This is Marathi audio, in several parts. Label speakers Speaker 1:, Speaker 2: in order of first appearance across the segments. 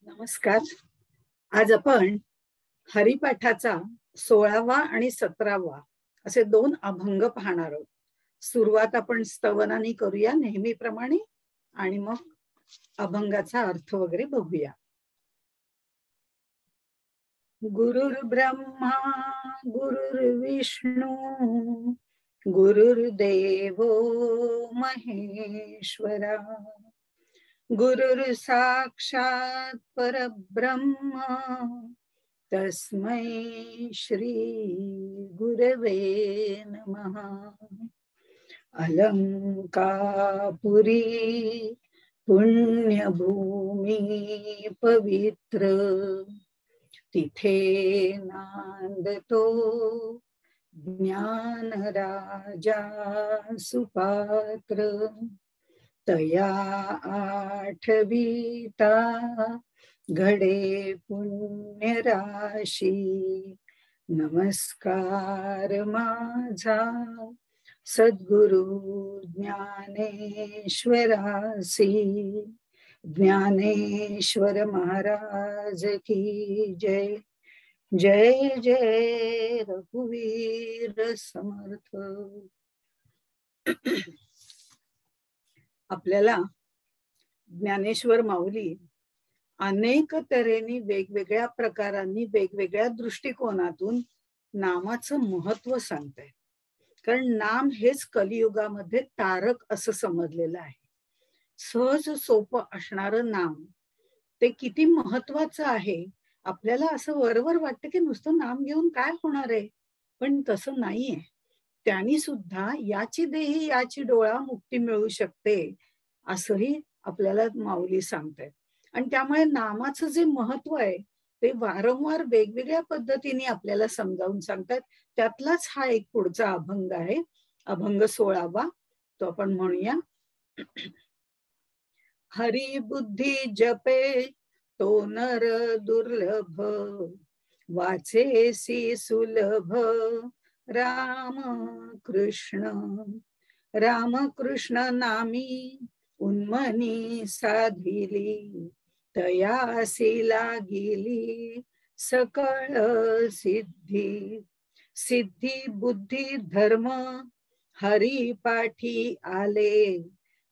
Speaker 1: नमस्कार. आज आपण हरिपाठाचा 16वा आणि 17वा असे 2 अभंग पाहणार आहोत. सुरुवात आपण स्तवनाने करूया नेहमीप्रमाणे आणि मग अभंगाचा अर्थ वगैरे बघूया. गुरुर्ब्रह्मा गुरुर्विष्णू गुरुर्देवो महेश्वरा गुरुर साक्षात परब्रह्म तस्मै श्री गुरवे नमः. अलंकापुरी पुण्यभूमी पवित्र तिथे नांदतो ज्ञान राजा सुपात्र तया आठविता घडे पुण्य राशी. नमस्कार माझा सद्गुरु ज्ञानेश्वरासी. ज्ञानेश्वर महाराज की जय. जय जय रघुवीर समर्थ. आपल्याला ज्ञानेश्वर माऊली अनेक तऱ्हेने वेगवेगळ्या प्रकारांनी वेगवेगळ्या दृष्टिकोनातून नामाचं महत्व सांगतायत. कारण नाम हेच कलियुगामध्ये तारक असं समजलेलं आहे. सहज सोपं असणारं नाम ते किती महत्वाचं आहे. आपल्याला असं वरवर वाटतं की नुसतं नाम घेऊन काय होणार आहे, पण तसं नाहीये. त्यांनी सुद्धा याची देही याची डोळा मुक्ती मिळू शकते असंही आपल्याला माऊली सांगतायत. आणि त्यामुळे नामाचं जे महत्व आहे ते वारंवार वेगवेगळ्या पद्धतीने आपल्याला समजावून सांगतात. त्यातलाच हा एक पुढचा अभंग आहे, अभंग 16वा. तो आपण म्हणूया. हरी बुद्धी जपे तो नर दुर्लभ वाचेसी सुलभ राम कृष्ण. राम कृष्ण नामी उन्मनी साधिली तयासी लागिली सकळ सिद्धी. सिद्धी बुद्धी धर्म हरी पाठी आले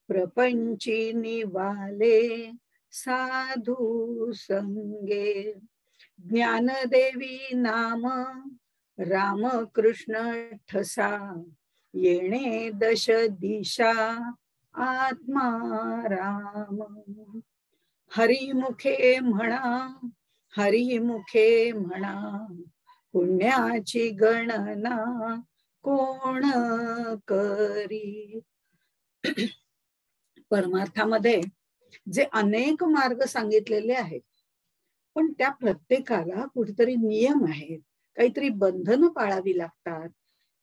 Speaker 1: प्रपंची निवाले साधू संगे. ज्ञानदेवी नाम राम कृष्ण ठसा येणे दश दिशा आत्मा राम. हरिमुखे म्हणा हरिमुखे म्हणा पुण्याची गणना कोण करी. परमार्थामध्ये जे अनेक मार्ग सांगितलेले आहेत, पण त्या प्रत्येकाला कुठेतरी नियम आहेत, काहीतरी बंधनं पाळावी लागतात.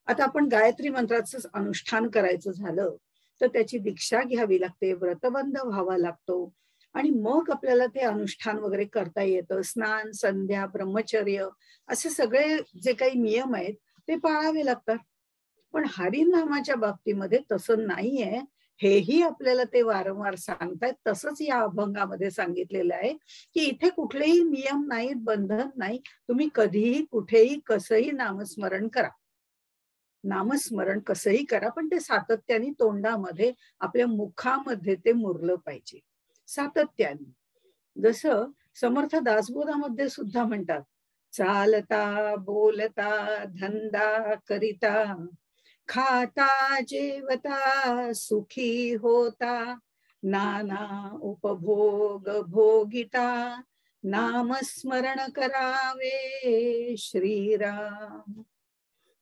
Speaker 1: आता आपण गायत्री मंत्राचं अनुष्ठान करायचं झालं तर त्याची दीक्षा घ्यावी लागते, व्रतबंध व्हावा लागतो आणि मग आपल्याला ते अनुष्ठान वगैरे करता येतं. स्नान संध्या ब्रह्मचर्य असे सगळे जे काही नियम आहेत ते पाळावे लागतात. पण हरिनामाच्या बाबतीमध्ये तसं नाहीये, हेही आपल्याला ते वारंवार सांगतायत. तसंच या अभंगामध्ये सांगितलेलं आहे की इथे कुठलेही नियम नाहीत, बंधन नाही. तुम्ही कधीही कुठेही कसंही नामस्मरण करा. नामस्मरण कसंही करा, पण ते सातत्याने तोंडामध्ये आपल्या मुखामध्ये ते मुरलं पाहिजे सातत्याने. जसं समर्थ दासबोधामध्ये सुद्धा म्हणतात, चालता बोलता धंदा करिता खाता जेवता सुखी होता नाना उपभोग भोगिता नामस्मरण करावे श्रीराम.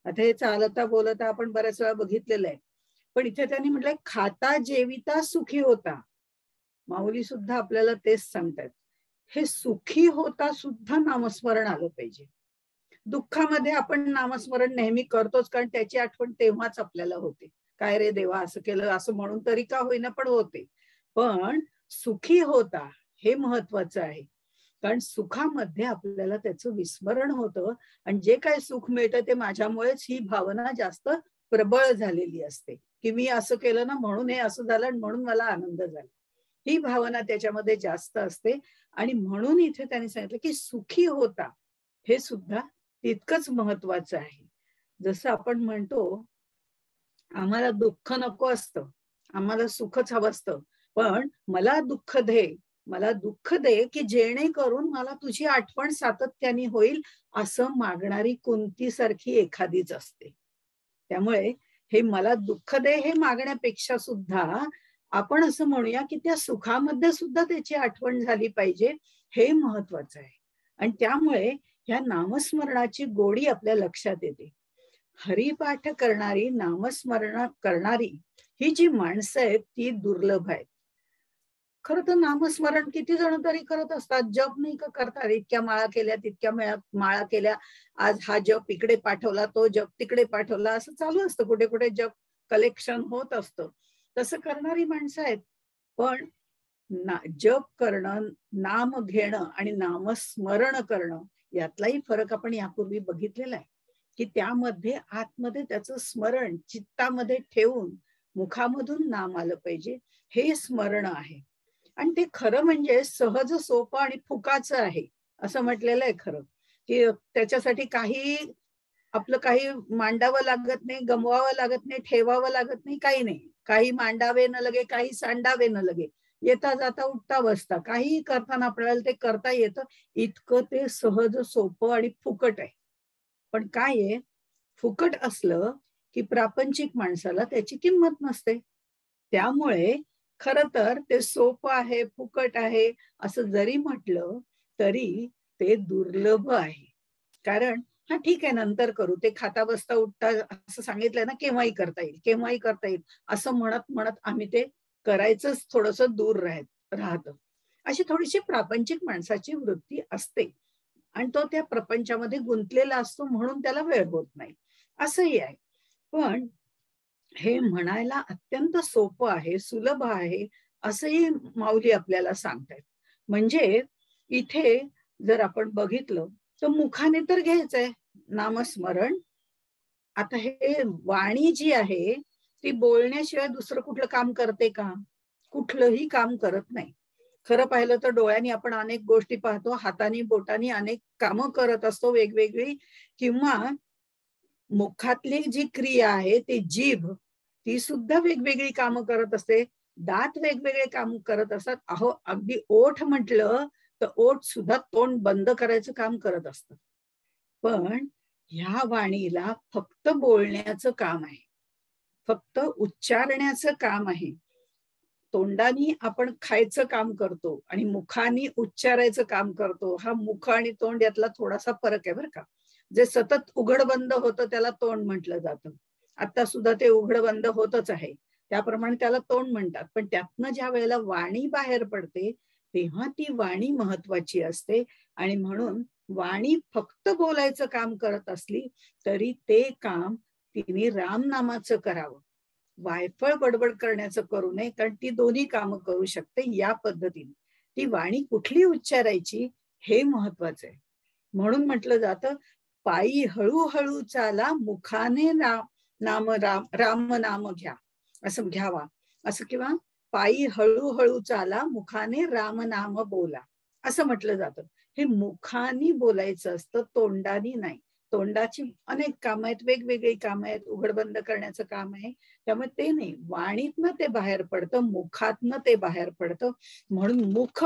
Speaker 1: आता हे चालता बोलता आपण बऱ्याच वेळा बघितलेलं आहे, पण इथे त्यांनी म्हटलंय खाता जेविता सुखी होता. माऊली सुद्धा आपल्याला तेच सांगतात, हे सुखी होता सुद्धा नामस्मरण आलं पाहिजे. दुःखामध्ये आपण नामस्मरण नेहमी करतोच, कारण त्याची आठवण तेव्हाच आपल्याला होते. काय रे देवा असं केलं असं म्हणून तरी का होईना पण होते. पण सुखी होता हे महत्वाचं आहे, कारण सुखामध्ये आपल्याला त्याचं विस्मरण होतं आणि जे काय सुख मिळतं ते माझ्यामुळेच ही भावना जास्त प्रबळ झालेली असते की मी असं केलं ना म्हणून हे असं झालं आणि म्हणून मला आनंद झाला. ही भावना त्याच्यामध्ये जास्त असते. आणि म्हणून इथे त्यांनी सांगितलं की सुखी होता हे सुद्धा तितकंच महत्वाचं आहे. जसं आपण म्हणतो, आम्हाला दुःख नको असतं, आम्हाला सुखच हवं असतं, पण मला दुःख दे, मला दुःख दे की जेणेकरून मला तुझी आठवण सातत्याने होईल, असं मागणारी कुंतीसारखी एखादीच असते. त्यामुळे हे मला दुःख दे हे मागण्यापेक्षा सुद्धा आपण असं म्हणूया की त्या सुखामध्ये सुद्धा त्याची आठवण झाली पाहिजे, हे महत्वाचं आहे. आणि त्यामुळे ह्या नामस्मरणाची गोडी आपल्या लक्षात येते. हरिपाठ करणारी, नामस्मरण करणारी ही जी माणसं आहेत ती दुर्लभ आहेत. खरं तर नामस्मरण किती जण तरी करत असतात, जप नाही का करतात, इतक्या माळा केल्या, तितक्या माळा केल्या, आज हा जप इकडे पाठवला, तो जप तिकडे पाठवला, असं चालू असतं, कुठे कुठे जप कलेक्शन होत असतं. तसं करणारी माणसं आहेत. पण जप करणं, नाम घेणं आणि नामस्मरण करणं यातलाही फरक आपण यापूर्वी बघितलेला आहे, की त्यामध्ये आतमध्ये त्याचं स्मरण चित्तामध्ये ठेवून मुखामधून नाम आलं पाहिजे, हे स्मरण आहे. आणि ते खरं म्हणजे सहज, सोपं आणि फुकाचं आहे असं म्हटलेलं आहे खरं, की त्याच्यासाठी काही आपलं काही मांडावं लागत नाही, गमवावं लागत नाही, ठेवावं लागत नाही, काही नाही. काही मांडावे न लगे, काही सांडावे न लगे, येता जाता उठता बसता काही करताना आपल्याला ते करता येतं. इतकं ते सहज, सोपं आणि फुकट आहे. पण काय आहे, फुकट असलं की प्रापंचिक माणसाला त्याची किंमत नसते. त्यामुळे खरं तर ते सोपं आहे, फुकट आहे असं जरी म्हटलं तरी ते दुर्लभ आहे. कारण हा ठीक आहे नंतर करू, ते खाता बसता उठता असं सांगितलंय ना, केव्हाही करता येईल, केव्हाही करता येईल असं म्हणत म्हणत आम्ही ते करायचंच थोडंसं दूर राहतं. अशी थोडीशी प्रापंचिक माणसाची वृत्ती असते आणि तो त्या प्रपंचामध्ये गुंतलेला असतो, म्हणून त्याला वेळ होत नाही, असंही आहे. पण हे म्हणायला अत्यंत सोपं आहे, सुलभ आहे, असंही माऊली आपल्याला सांगतायत. म्हणजे इथे जर आपण बघितलं तर मुखाने तर घ्यायचंय नामस्मरण. आता हे वाणी जी आहे ती बोलण्याशिवाय दुसरं कुठलं काम करते का? कुठलंही काम करत नाही. खरं पाहिलं तर डोळ्यांनी आपण अनेक गोष्टी पाहतो, हातानी बोटानी अनेक कामं करत असतो वेगवेगळी, किंवा मुखातली जी क्रिया आहे ती जीभ, ती सुद्धा वेगवेगळी कामं करत असते, दात वेगवेगळे काम करत असतात. अहो अगदी ओठ म्हटलं तर ओठ सुद्धा तोंड बंद करायचं काम करत असतं. पण ह्या वाणीला फक्त बोलण्याचं काम आहे, फक्त उच्चारण्याचं काम आहे. तोंडानी आपण खायचं काम करतो आणि मुखानी उच्चारायचं काम करतो. हा मुख आणि तोंड यातला थोडासा फरक आहे बरं का. जे सतत उघड बंद होतं त्याला तोंड म्हटलं जातं. आता सुद्धा ते उघड बंद होतच आहे, त्याप्रमाणे त्याला तोंड म्हणतात. पण त्यातनं ज्या वेळेला वाणी बाहेर पडते तेव्हा ती वाणी महत्वाची असते. आणि म्हणून वाणी फक्त बोलायचं काम करत असली तरी ते काम तिने रामनामाचं करावं, वायफळ बडबड करण्याचं करू नये, कारण ती दोन्ही कामं करू शकते. या पद्धतीने ती वाणी कुठली उच्चारायची हे महत्वाचं आहे. म्हणून म्हटलं जातं, पायी हळूहळू चाला, मुखाने नाम राम राम नाम घ्या, असं घ्यावा असं, किंवा पायी हळूहळू चाला, मुखाने राम नाम बोला, असं म्हटलं जातं. हे मुखानी बोलायचं असतं, तोंडानी नाही. तोंडाची अनेक कामं आहेत, वेगवेगळी कामं आहेत, उघड बंद करण्याचं काम आहे, त्यामुळे ते नाही. वाणीतनं ते बाहेर पडतं, मुखातनं ते बाहेर पडतं. म्हणून मुख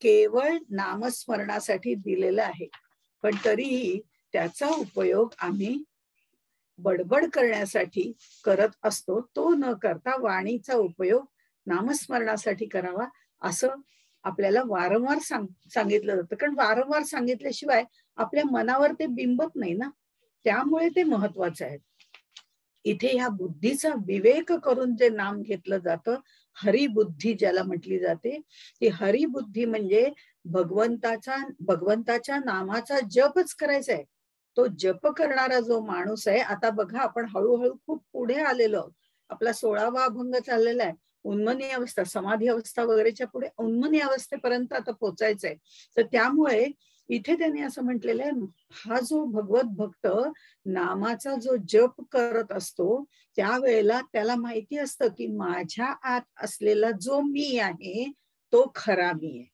Speaker 1: केवळ नामस्मरणासाठी दिलेलं आहे. पण तरीही त्याचा उपयोग आम्ही बडबड करण्यासाठी करत असतो. तो न करता वाणीचा उपयोग नामस्मरणासाठी करावा, असं आपल्याला वारंवार सांगितलं जातं. कारण वारंवार सांगितल्याशिवाय आपल्या मनावर ते बिंबत नाही ना, त्यामुळे ते महत्वाचं आहे. इथे ह्या बुद्धीचा विवेक करून जे नाम घेतलं जातं, हरिबुद्धी ज्याला म्हटली जाते, ती हरिबुद्धी म्हणजे भगवंताच्या नामाचा जपच करायचा आहे. तो जप करणारा जो माणूस आहे, आता बघा आपण हळूहळू खूप पुढे आलेलो, आपला 16वा अभंग चाललेला आहे. उन्मनी अवस्था, समाधी अवस्था वगैरेच्या पुढे उन्मनी अवस्थेपर्यंत आता पोचायचंय. तर त्यामुळे इथे त्यांनी असं म्हटलेलं आहे, हा जो भगवत भक्त नामाचा जो जप करत असतो त्यावेळेला त्याला माहिती असतं की माझ्या आत असलेला जो मी आहे तो खरा मी आहे.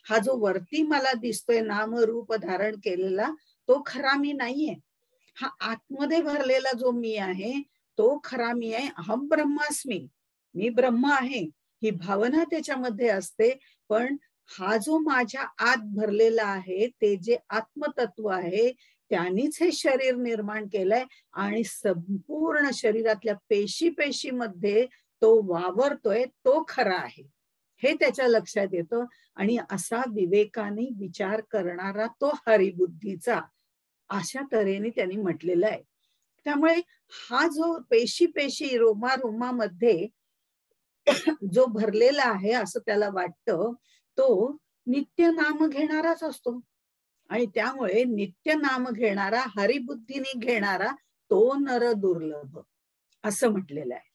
Speaker 1: हा जो वरती मला दिसतोय नाम रूप धारण केलेला तो खरा मी नाहीये. हा आतमध्ये भरलेला जो मी आहे तो खरा मी आहे. अहम ब्रह्मास्मी, मी ब्रह्म आहे, ही भावना त्याच्यामध्ये असते. पण हा जो माझ्या आत भरलेला आहे ते जे आत्मतत्व आहे त्यांनीच हे शरीर निर्माण केलंय आणि संपूर्ण शरीरातल्या पेशी तो वावरतोय, तो खरा आहे हे त्याच्या लक्षात येतं. आणि असा विवेकाने विचार करणारा तो हरिबुद्धीचा, अशा तऱ्हेने त्यांनी म्हटलेलं आहे. त्यामुळे हा जो पेशी रोमामध्ये जो भरलेला आहे असं त्याला वाटतं, तो नित्य नाम घेणाराच असतो. आणि त्यामुळे नित्य नाम घेणारा, हरिबुद्धीने घेणारा तो नर दुर्लभ असं म्हटलेलं आहे.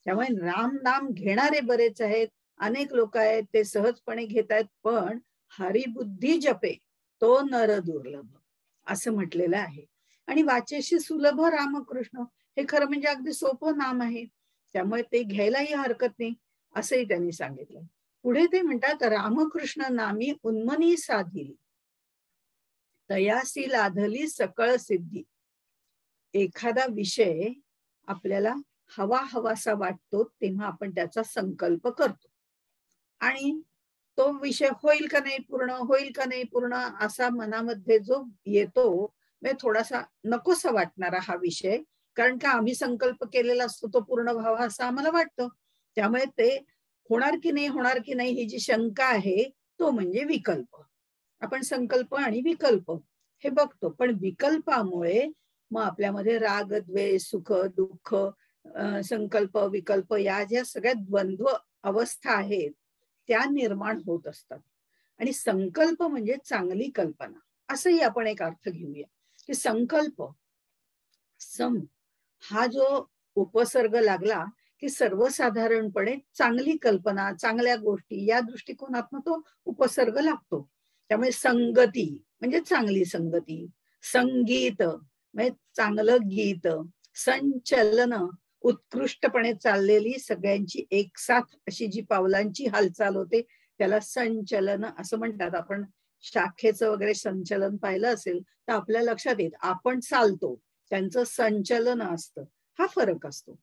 Speaker 1: त्यामुळे राम नाम घेणारे बरेच आहेत, अनेक लोक आहेत, ते सहजपणे घेत आहेत, पण हरिबुद्धी जपे तो नर दुर्लभ असं म्हटलेलं आहे. आणि वाचेशी सुलभ रामकृष्ण हे खरं म्हणजे अगदी सोपं नाम आहे, त्यामुळे ते घ्यायलाही हरकत नाही असंही त्यांनी सांगितलं. पुढे ते म्हणतात, रामकृष्ण नामी उन्मनी साधिली तयासी लाधली सकळ सिद्धी. एखादा विषय आपल्याला हवासा वाटतो तेव्हा आपण त्याचा संकल्प करतो आणि तो विषय होईल का नाही पूर्ण असा मनामध्ये जो येतो, म्हणजे थोडासा नकोसा वाटणारा हा विषय, कारण का आम्ही संकल्प केलेला असतो तो पूर्ण व्हावा असं आम्हाला वाटतं. त्यामुळे ते होणार की नाही ही जी शंका आहे तो म्हणजे विकल्प. आपण संकल्प आणि विकल्प हे बघतो, पण विकल्पामुळे मग आपल्यामध्ये राग द्वेष सुख दुःख संकल्प विकल्प या ज्या सगळ्या द्वंद्व अवस्था आहेत त्या निर्माण होत असतात. आणि संकल्प म्हणजे चांगली कल्पना असंही आपण एक अर्थ घेऊया की संकल्प सम हा जो उपसर्ग लागला की सर्वसाधारणपणे चांगली कल्पना चांगल्या गोष्टी या दृष्टिकोनातून तो उपसर्ग लागतो. त्यामुळे संगती म्हणजे चांगली संगती, संगीत म्हणजे चांगलं गीत, संचलन उत्कृष्टपणे चाललेली सगळ्यांची एकसाथ अशी जी पावलांची हालचाल होते त्याला संचलन असं म्हणतात. आपण शाखेचं वगैरे संचलन पाहिलं असेल तर आपल्या लक्षात येत आपण चालतो, त्यांचं संचलन असतं, हा फरक असतो.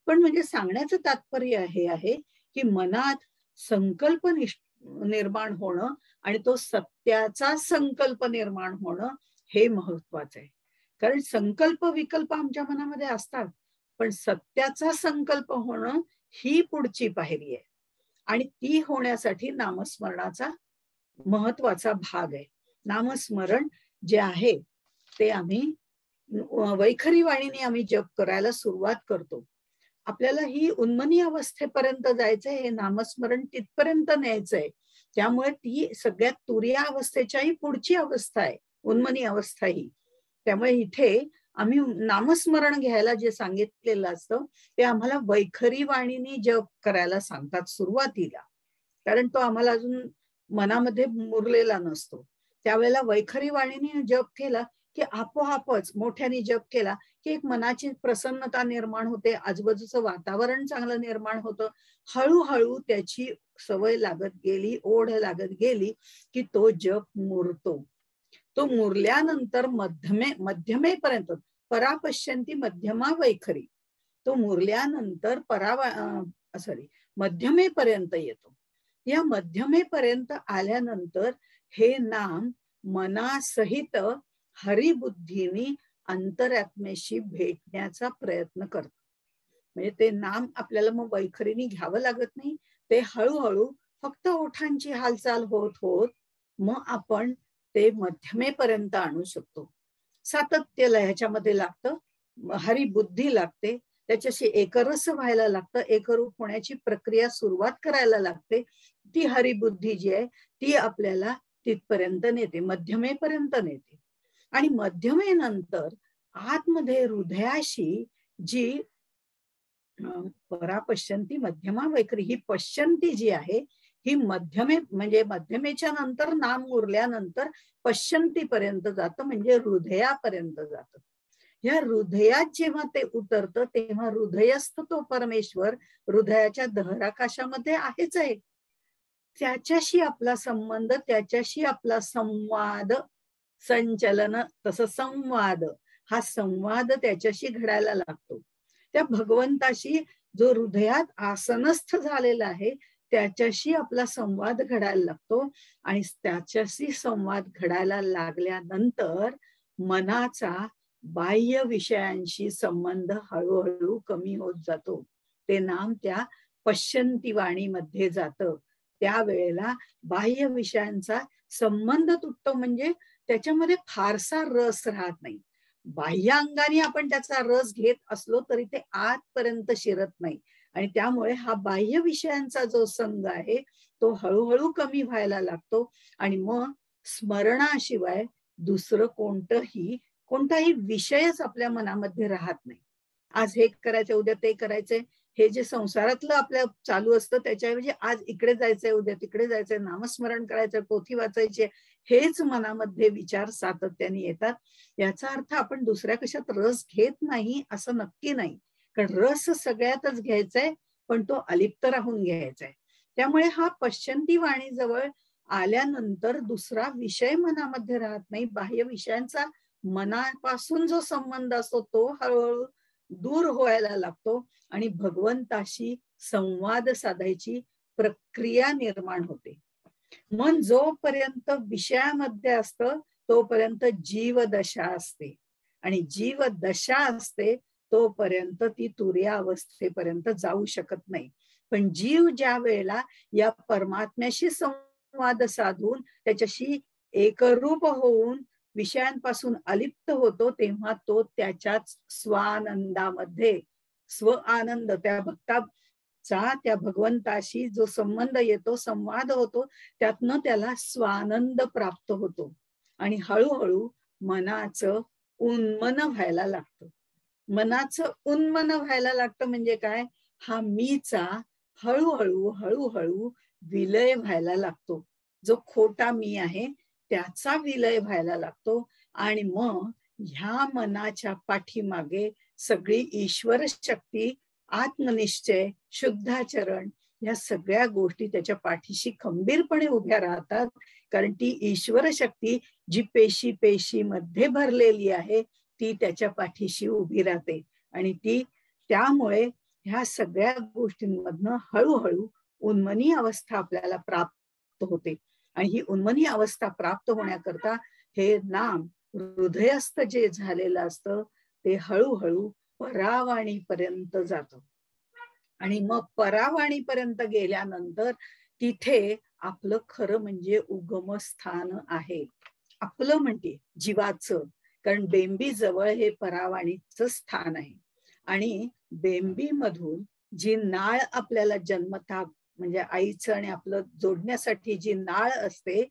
Speaker 1: पण म्हणजे सांगण्याचं तात्पर्य हे आहे की मनात संकल्प निर्माण होणं आणि तो सत्याचा संकल्प निर्माण होणं हे महत्वाचं आहे. कारण संकल्प विकल्प आमच्या मनामध्ये असतात, पण सत्याचा संकल्प होणं ही पुढची पायरी आहे. आणि ती होण्यासाठी नामस्मरणाचा महत्वाचा भाग आहे. नामस्मरण जे आहे ते आम्ही वैखरी वाणीने आम्ही जप करायला सुरुवात करतो. आपल्याला ही उन्मनी अवस्थेपर्यंत जायचंय, हे नामस्मरण तिथपर्यंत न्यायचंय. त्यामुळे ती सगळ्यात तुर्या अवस्थेच्याही पुढची अवस्था आहे उन्मनी अवस्था ही. त्यामुळे इथे आम्ही नामस्मरण घ्यायला जे सांगितलेलं असतं ते आम्हाला वैखरी वाणीने जप करायला सांगतात सुरुवातीला, कारण तो आम्हाला अजून मनामध्ये मुरलेला नसतो. त्यावेळेला वैखरी वाणीने जप केला की आपोआपच मोठ्याने जप केला की एक मनाची प्रसन्नता निर्माण होते, आजूबाजूचं वातावरण चांगलं निर्माण होतं. हळूहळू त्याची सवय लागत गेली, ओढ लागत गेली की तो जप मुरतो. तो मुरल्यानंतर मध्यमेपर्यंत परापश्यंती मध्यमा वैखरी, तो मुरल्यानंतर मध्यमेपर्यंत येतो. या मध्यमेपर्यंत आल्यानंतर हे नाम मनासहित हरिबुद्धीने अंतरात्मेशी भेटण्याचा प्रयत्न करतो. म्हणजे ते नाम आपल्याला मग वैखरीने घ्यावं लागत नाही, ते हळूहळू फक्त ओठांची हालचाल होत होत मग आपण ते मध्यमेपर्यंत आणू शकतो. सातत्य ह्याच्यामध्ये लागतं, हरिबुद्धी लागते, त्याच्याशी एकरस व्हायला लागतं, एकरूप होण्याची प्रक्रिया सुरुवात करायला लागते. ती हरिबुद्धी जी आहे ती आपल्याला तिथपर्यंत नेते, मध्यमेपर्यंत नेते. आणि मध्यमेनंतर आतमध्ये हृदयाशी जी परापश्यंती मध्यमा वैखरी ही पश्यंती जी आहे ही म्हणजे मध्यमेच्या नंतर नाम उरल्यानंतर पश्यंती पर्यंत जातं, म्हणजे हृदयापर्यंत जातं. या हृदयात जेव्हा ते उतरतं तेव्हा हृदयस्थ तो परमेश्वर हृदयाच्या दहराकाशामध्ये आहेच आहे. त्याच्याशी आपला संबंध, त्याच्याशी आपला संवाद, संचलन, तसं संवाद, हा संवाद त्याच्याशी घडायला लागतो. त्या भगवंताशी जो हृदयात आसनस्थ झालेला आहे त्याच्याशी आपला संवाद घडायला लागतो. आणि त्याच्याशी संवाद घडायला लागल्यानंतर मनाचा बाह्य विषयांशी संबंध हळूहळू कमी होत जातो. ते नाम त्या पश्यंती वाणीमध्ये जातं. त्यावेळेला बाह्य विषयांचा संबंध तुटतो, म्हणजे त्याच्यामध्ये फारसा रस राहत नाही. बाह्य अंगाने आपण त्याचा रस घेत असलो तरी ते आतपर्यंत शिरत नाही. आणि त्यामुळे हा बाह्य विषयांचा जो संग आहे तो हळूहळू कमी व्हायला लागतो. आणि मग स्मरणाशिवाय दुसरं कोणताही विषयच आपल्या मनामध्ये राहत नाही. आज हे करायचं, उद्या ते करायचंय, हे जे संसारातलं आपल्या चालू असतं त्याच्याऐवजी आज इकडे जायचंय, उद्या तिकडे जायचंय, नामस्मरण करायचंय, पोथी वाचायची, हेच मनामध्ये विचार सातत्याने येतात. याचा अर्थ आपण दुसऱ्या कशात रस घेत नाही असं नक्की नाही, कारण रस सगळ्यातच घ्यायचाय, पण तो अलिप्त राहून घ्यायचाय. त्यामुळे हा पश्चंती वाणी जवळ आल्यानंतर दुसरा विषय मनामध्ये राहत नाही. बाह्य विषयांचा मनापासून जो संबंध असतो तो हळूहळू दूर व्हायला लागतो आणि भगवंताशी संवाद साधायची प्रक्रिया निर्माण होते. मन जोपर्यंत विषयामध्ये असतं तोपर्यंत जीवदशा असते, आणि जीवदशा असते तोपर्यंत ती तुर्य अवस्थेपर्यंत जाऊ शकत नाही. पण जीव ज्या वेळेला या परमात्म्याशी संवाद साधून त्याच्याशी एकरूप होऊन विषयांपासून अलिप्त होतो, तेव्हा तो त्याच्याच स्वानंदामध्ये, स्व आनंद, त्या भक्ताचा त्या भगवंताशी जो संबंध येतो, संवाद होतो, त्यातनं त्याला स्वानंद प्राप्त होतो. आणि हळूहळू मनाचं उन्मन व्हायला लागतं. मनाचं उन्मन व्हायला लागतं म्हणजे काय? हा मीचा हळूहळू हळूहळू विलय व्हायला लागतो. जो खोटा मी आहे त्याचा विलय व्हायला लागतो. आणि मग ह्या मनाच्या पाठीमागे सगळी ईश्वर शक्ती, आत्मनिश्चय, शुद्धाचरण, या सगळ्या गोष्टी त्याच्या पाठीशी खंबीरपणे उभ्या राहतात. कारण ती ईश्वर शक्ती जी पेशी पेशी मध्ये भरलेली आहे ती त्याच्या पाठीशी उभी राहते. आणि ती त्यामुळे ह्या सगळ्या गोष्टींमधनं हळूहळू उन्मनी अवस्था आपल्याला प्राप्त होते. आणि ही उन्मनी अवस्था प्राप्त होण्याकरता हे नाम हृदयस्थ जे झालेलं असतं ते हळूहळू परावाणीपर्यंत जातं. आणि मग परावाणीपर्यंत गेल्यानंतर तिथे आपलं खरं म्हणजे उगमस्थान आहे, आपलं म्हणजे जीवाचं. कारण बेंबी जवळ हे परावाणीचं स्थान आहे. आणि बेंबी मधून जी नाळ आपल्याला जन्मता, म्हणजे आईचं आणि आपलं जोडण्यासाठी जी नाळ असते,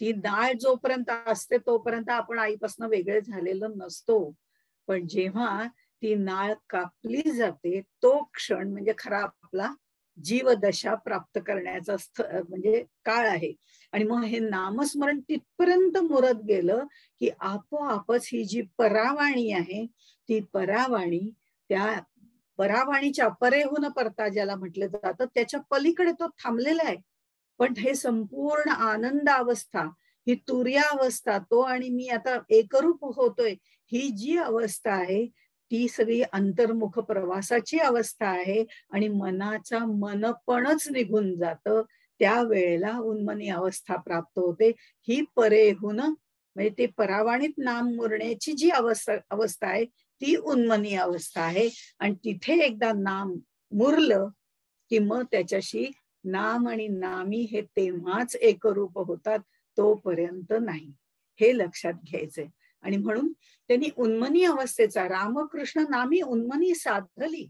Speaker 1: ती नाळ जोपर्यंत असते तोपर्यंत आपण आईपासून वेगळे झालेलो नसतो. पण जेव्हा ती नाळ कापली जाते तो क्षण म्हणजे खरा आपला जीवदशा प्राप्त करण्याचा म्हणजे काळ आहे. आणि मग हे नामस्मरण तिथपर्यंत मुरत गेलं की आपोआपच ही जी परावाणी आहे ती परावाणी, त्या परावाणीच्या परेहून परता ज्याला म्हटलं जातं, त्याच्या पलीकडे तो थांबलेला आहे. पण हे संपूर्ण आनंद अवस्था, ही तुर्या अवस्था, तो आणि मी आता एकरूप होतोय, ही जी अवस्था आहे ती सगळी अंतर्मुख प्रवासाची अवस्था आहे. आणि मनाचा मनपणच निघून जातं. त्यावेळेला उन्मनी अवस्था प्राप्त होते. ही परेहून म्हणजे ते परावाणीत नाम मुरण्याची जी अवस्था आहे ती उन्मनी अवस्था आहे. आणि तिथे एकदा नाम मुरलं की मग त्याच्याशी नाम आणि नामी हे तेव्हाच एकरूप होतात, तोपर्यंत नाही. हे लक्षात घ्यायचंय. आणि म्हणून त्यांनी उन्मनी अवस्थेचा, रामकृष्ण नामी उन्मनी साधली,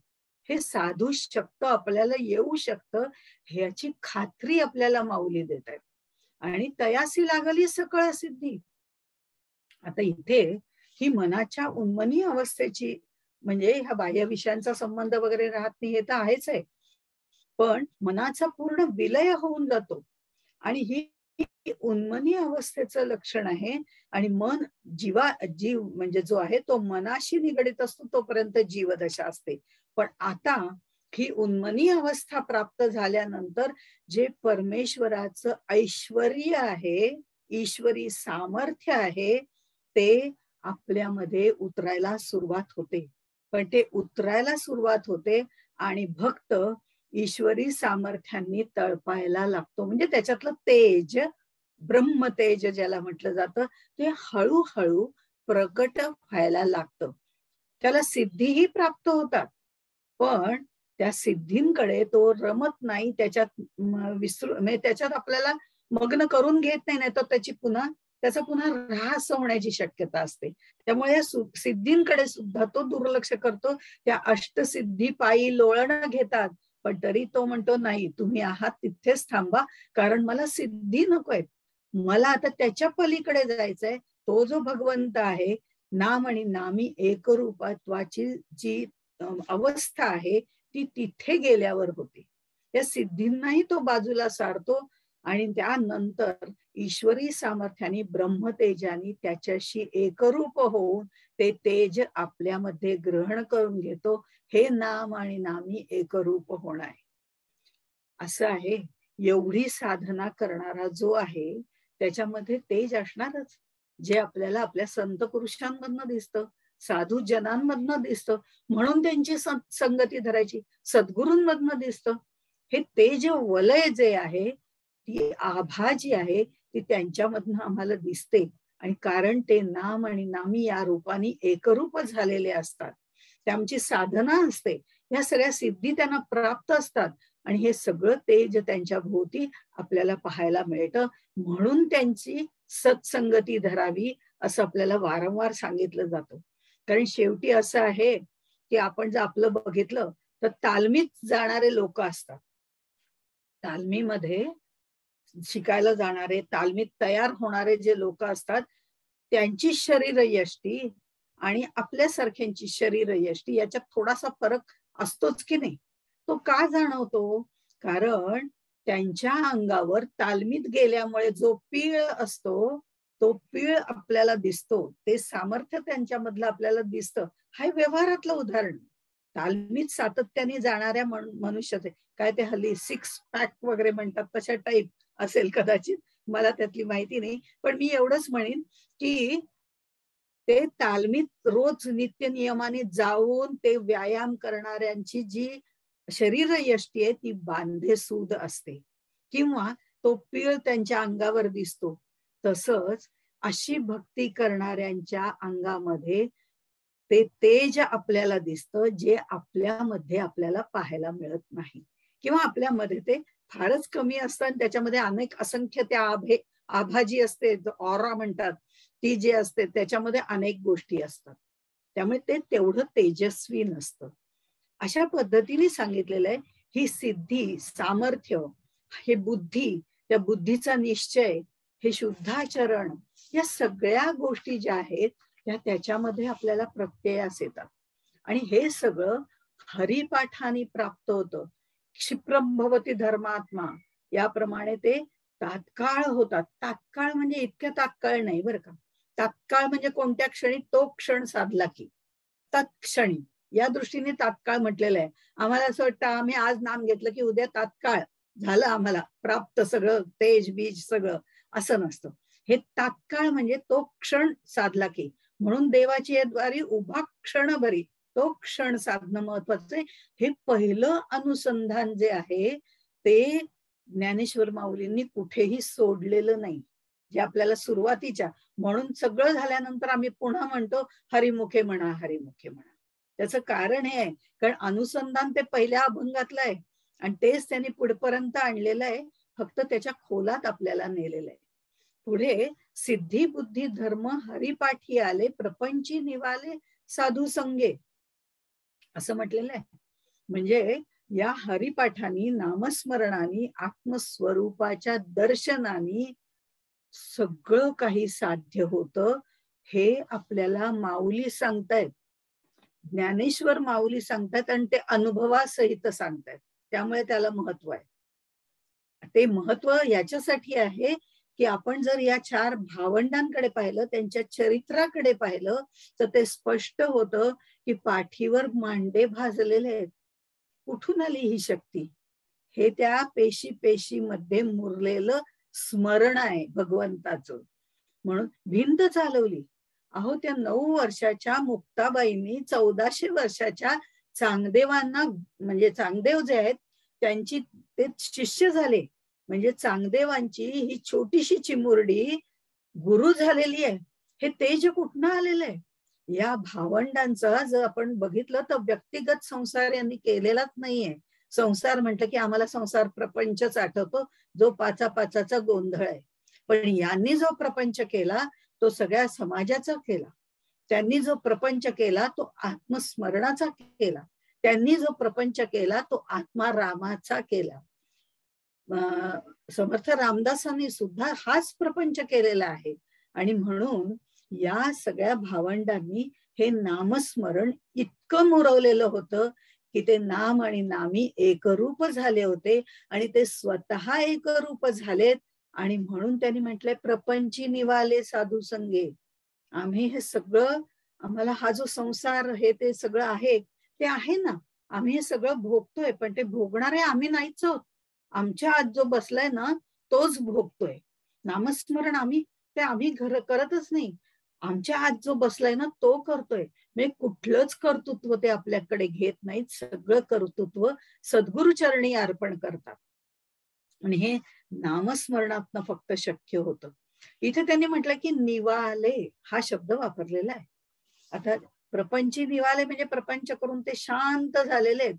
Speaker 1: हे साधू शकतं, आपल्याला येऊ शकतं, ह्याची खात्री आपल्याला माऊली देत आहेत. आणि तयासी लागली सकळ सिद्धी. आता इथे ही मनाच्या उन्मनी अवस्थेची, म्हणजे ह्या बाह्य विषयांचा संबंध वगैरे राहत नाही हे तर आहेच आहे, पण मनाचा पूर्ण विलय होऊन जातो. आणि ही उन्मनी अवस्थेचं लक्षण आहे. आणि मन जीव म्हणजे जो आहे तो मनाशी निगडित असतो तोपर्यंत जीवदशा असते. पण आता ही उन्मनी अवस्था प्राप्त झाल्यानंतर जे परमेश्वराचं ऐश्वर्य आहे, ईश्वरी सामर्थ्य आहे, ते आपल्यामध्ये उतरायला सुरुवात होते. पण ते उतरायला सुरुवात होते आणि भक्त ईश्वरी सामर्थ्यांनी तळपायला लागतो. म्हणजे त्याच्यातलं तेज, ब्रह्मतेज ज्याला म्हटलं जातं, ते हळूहळू प्रकट व्हायला लागतं. त्याला सिद्धीही प्राप्त होतात, पण त्या सिद्धींकडे तो रमत नाही, त्याच्यात म्हणजे त्याच्यात आपल्याला मग्न करून घेत नाही, नाही तर त्याचा पुन्हा ऱ्हास होण्याची शक्यता असते. त्यामुळे या सिद्धींकडे सुद्धा तो दुर्लक्ष करतो. त्या अष्टसिद्धी पायी लोळण घेतात, पण तरी तो म्हणतो नाही, तुम्ही आहात तिथेच थांबा, कारण मला सिद्धी नकोय, मला आता त्याच्या पलीकडे जायचंय. तो जो भगवंत आहे, नाम आणि नामी एकरूपत्वाची जी अवस्था आहे, ती तिथे गेल्यावर होते. त्या सिद्धींनाही तो बाजूला सारतो आणि त्यानंतर ईश्वरी सामर्थ्याने ब्रह्मतेजानी त्याच्याशी एकरूप होऊन ते तेज आपल्यामध्ये ग्रहण करून घेतो. हे नाम आणि नामी एकरूप होणं आहे. असं आहे. एवढी साधना करणारा जो आहे त्याच्यामध्ये तेज असणारच, जे आपल्याला आपल्या संत पुरुषांमधनं दिसतं, साधू जनांमधनं दिसतं, म्हणून त्यांची संगती धरायची, सद्गुरूंमधनं दिसतं. हे तेज वलय जे आहे, ती आभा जी आहे, ती त्यांच्यामधनं आम्हाला दिसते. आणि कारण ते नाम आणि नामी या रूपाने एकरूप झालेले असतात, त्यांची साधना असते, या सगळ्या सिद्धी त्यांना प्राप्त असतात आणि हे सगळं तेज त्यांच्या भोवती आपल्याला पाहायला मिळतं. म्हणून त्यांची सत्संगती धरावी असं आपल्याला वारंवार सांगितलं जातं. कारण शेवटी असं आहे की आपण जर आपलं बघितलं तर तालमीत जाणारे लोक असतात, तालमीमध्ये शिकायला जाणारे, तालमीत तयार होणारे जे लोक असतात, त्यांची शरीर यष्टी आणि आपल्यासारख्यांची शरीर यष्टी याच्यात थोडासा फरक असतोच की नाही. तो का जाणवतो? कारण त्यांच्या अंगावर तालमीत गेल्यामुळे जो पीळ असतो, तो पीळ आपल्याला दिसतो, ते सामर्थ्य त्यांच्यामधलं आपल्याला दिसतं. हा व्यवहारातलं उदाहरण. तालमीत सातत्याने जाणाऱ्या मनुष्याचे काय ते हल्ली 6 पॅक वगैरे म्हणतात, तशा टाईप असेल कदाचित, मला त्यातली माहिती नाही. पण मी एवढंच म्हणेन की ते तालमीत रोज नित्य नियमाने जाऊन ते व्यायाम करणाऱ्यांची जी शरीर यष्टी आहे ती बांधेसूद असते किंवा तो पीळ त्यांच्या अंगावर दिसतो. तसंच अशी भक्ती करणाऱ्यांच्या अंगामध्ये ते तेज आपल्याला दिसतं, जे आपल्यामध्ये आपल्याला पाहायला मिळत नाही किंवा आपल्यामध्ये ते फारच कमी असतं. त्याच्यामध्ये अनेक असंख्य त्या आभा जी असते, ऑरा म्हणतात, ती जी असते त्याच्यामध्ये अनेक गोष्टी असतात, त्यामुळे ते तेवढं तेजस्वी नसतं. अशा पद्धतीने सांगितलेलं आहे. ही सिद्धी, सामर्थ्य, हे बुद्धी, त्या बुद्धीचा निश्चय, हे शुद्धाचरण, या सगळ्या गोष्टी ज्या आहेत त्या त्याच्यामध्ये आपल्याला प्रत्ययास येतात आणि हे सगळं हरिपाठाने प्राप्त होतं. क्षिप्रम भवती धर्मात्मा, याप्रमाणे ते तात्काळ होतात. तात्काळ म्हणजे इतक्या तात्काळ नाही बरं का. तात्काळ म्हणजे कोणत्या क्षणी, तो क्षण साधला की, तत्क्षणी, या दृष्टीने तात्काळ म्हटलेलं आहे. आम्हाला असं वाटतं आम्ही आज नाम घेतलं की उद्या तात्काळ झालं आम्हाला प्राप्त सगळं तेज बीज सगळं, असं नसतं. हे तात्काळ म्हणजे तो क्षण साधला की, म्हणून देवाची द्वारी उभा क्षण भरी, तो क्षण साधणं महत्वाचं आहे. हे पहिलं अनुसंधान जे आहे ते ज्ञानेश्वर माऊलींनी कुठेही सोडलेलं नाही, जे आपल्याला सुरुवातीच्या, म्हणून सगळं झाल्यानंतर आम्ही पुन्हा म्हणतो हरिमुखे म्हणा, हरिमुखे म्हणा. त्याचं कारण हे आहे, कारण अनुसंधान ते पहिल्या अभंगातलं आहे आणि तेच त्यांनी पुढपर्यंत आणलेलं आहे, फक्त त्याच्या खोलात आपल्याला नेलेलं आहे. पुढे सिद्धी बुद्धी धर्म हरिपाठी आले, प्रपंची निवाले साधू संगे, असं म्हटलेलं आहे. म्हणजे या हरिपाठानी, नामस्मरणानी, आत्मस्वरूपाच्या दर्शनानी सगळं काही साध्य होतं. हे आपल्याला माऊली सांगतायत, ज्ञानेश्वर माऊली सांगतात आणि ते अनुभवासहित सांगतात, त्यामुळे त्याला महत्व आहे. ते महत्व याच्यासाठी आहे की आपण जर या 4 भावंडांकडे पाहिलं, त्यांच्या चरित्राकडे पाहिलं, तर ते स्पष्ट होतं की पाठीवर मांडे भाजलेले आहेत. कुठून आली ही शक्ती? हे त्या पेशी पेशीमध्ये मुरलेलं स्मरण आहे भगवंताचं. म्हणून भिंत चालवली. अहो, त्या 9 वर्षाच्या मुक्ताबाईंनी 1400 वर्षाच्या चांगदेवांना, म्हणजे चांगदेव जे आहेत त्यांची ते शिष्य झाले. म्हणजे चांगदेवांची ही छोटीशी चिमुरडी गुरु झालेली आहे. हे तेज कुठनं आलेलं आहे? या भावंडांचा जर आपण बघितलं तर व्यक्तिगत संसार यांनी केलेलाच नाहीये. संसार म्हटलं की आम्हाला संसार प्रपंचच आठवतो, जो पाचा गोंधळ आहे. पण यांनी जो प्रपंच केला तो सगळ्या समाजाचा केला. त्यांनी जो प्रपंच केला तो आत्मस्मरणाचा केला. त्यांनी जो प्रपंच केला तो आत्मा रामाचा केला. समर्थ रामदासांनी सुद्धा हाच प्रपंच केलेला आहे. आणि म्हणून या सगळ्या भावंडांनी हे नामस्मरण इतकं मुरवलेलं होतं की ते नाम आणि नामी एकरूप झाले होते आणि ते स्वतः एकरूप झालेत. आणि म्हणून त्यांनी म्हटलंय प्रपंची निवाले साधू संगे. आम्ही हे सगळं, आम्हाला हा जो संसार हे ते सगळं आहे ते आहे ना, आम्ही हे सगळं भोगतोय, पण ते भोगणारे आम्ही नाहीच आहोत. आमच्या आत जो बसलाय ना तोच भोगतोय. नामस्मरण आम्ही करतच नाही. आमच्या आत जो बसलाय ना तो करतोय. म्हणजे कुठलंच कर्तृत्व ते आपल्याकडे घेत नाहीत. सगळं कर्तृत्व सद्गुरुचरणी अर्पण करतात. आणि हे नामस्मरणातनं फक्त शक्य होतं. इथे त्यांनी म्हटलं की निवाले हा शब्द वापरलेला आहे. आता प्रपंची निवाले म्हणजे प्रपंच करून ते शांत झालेले आहेत.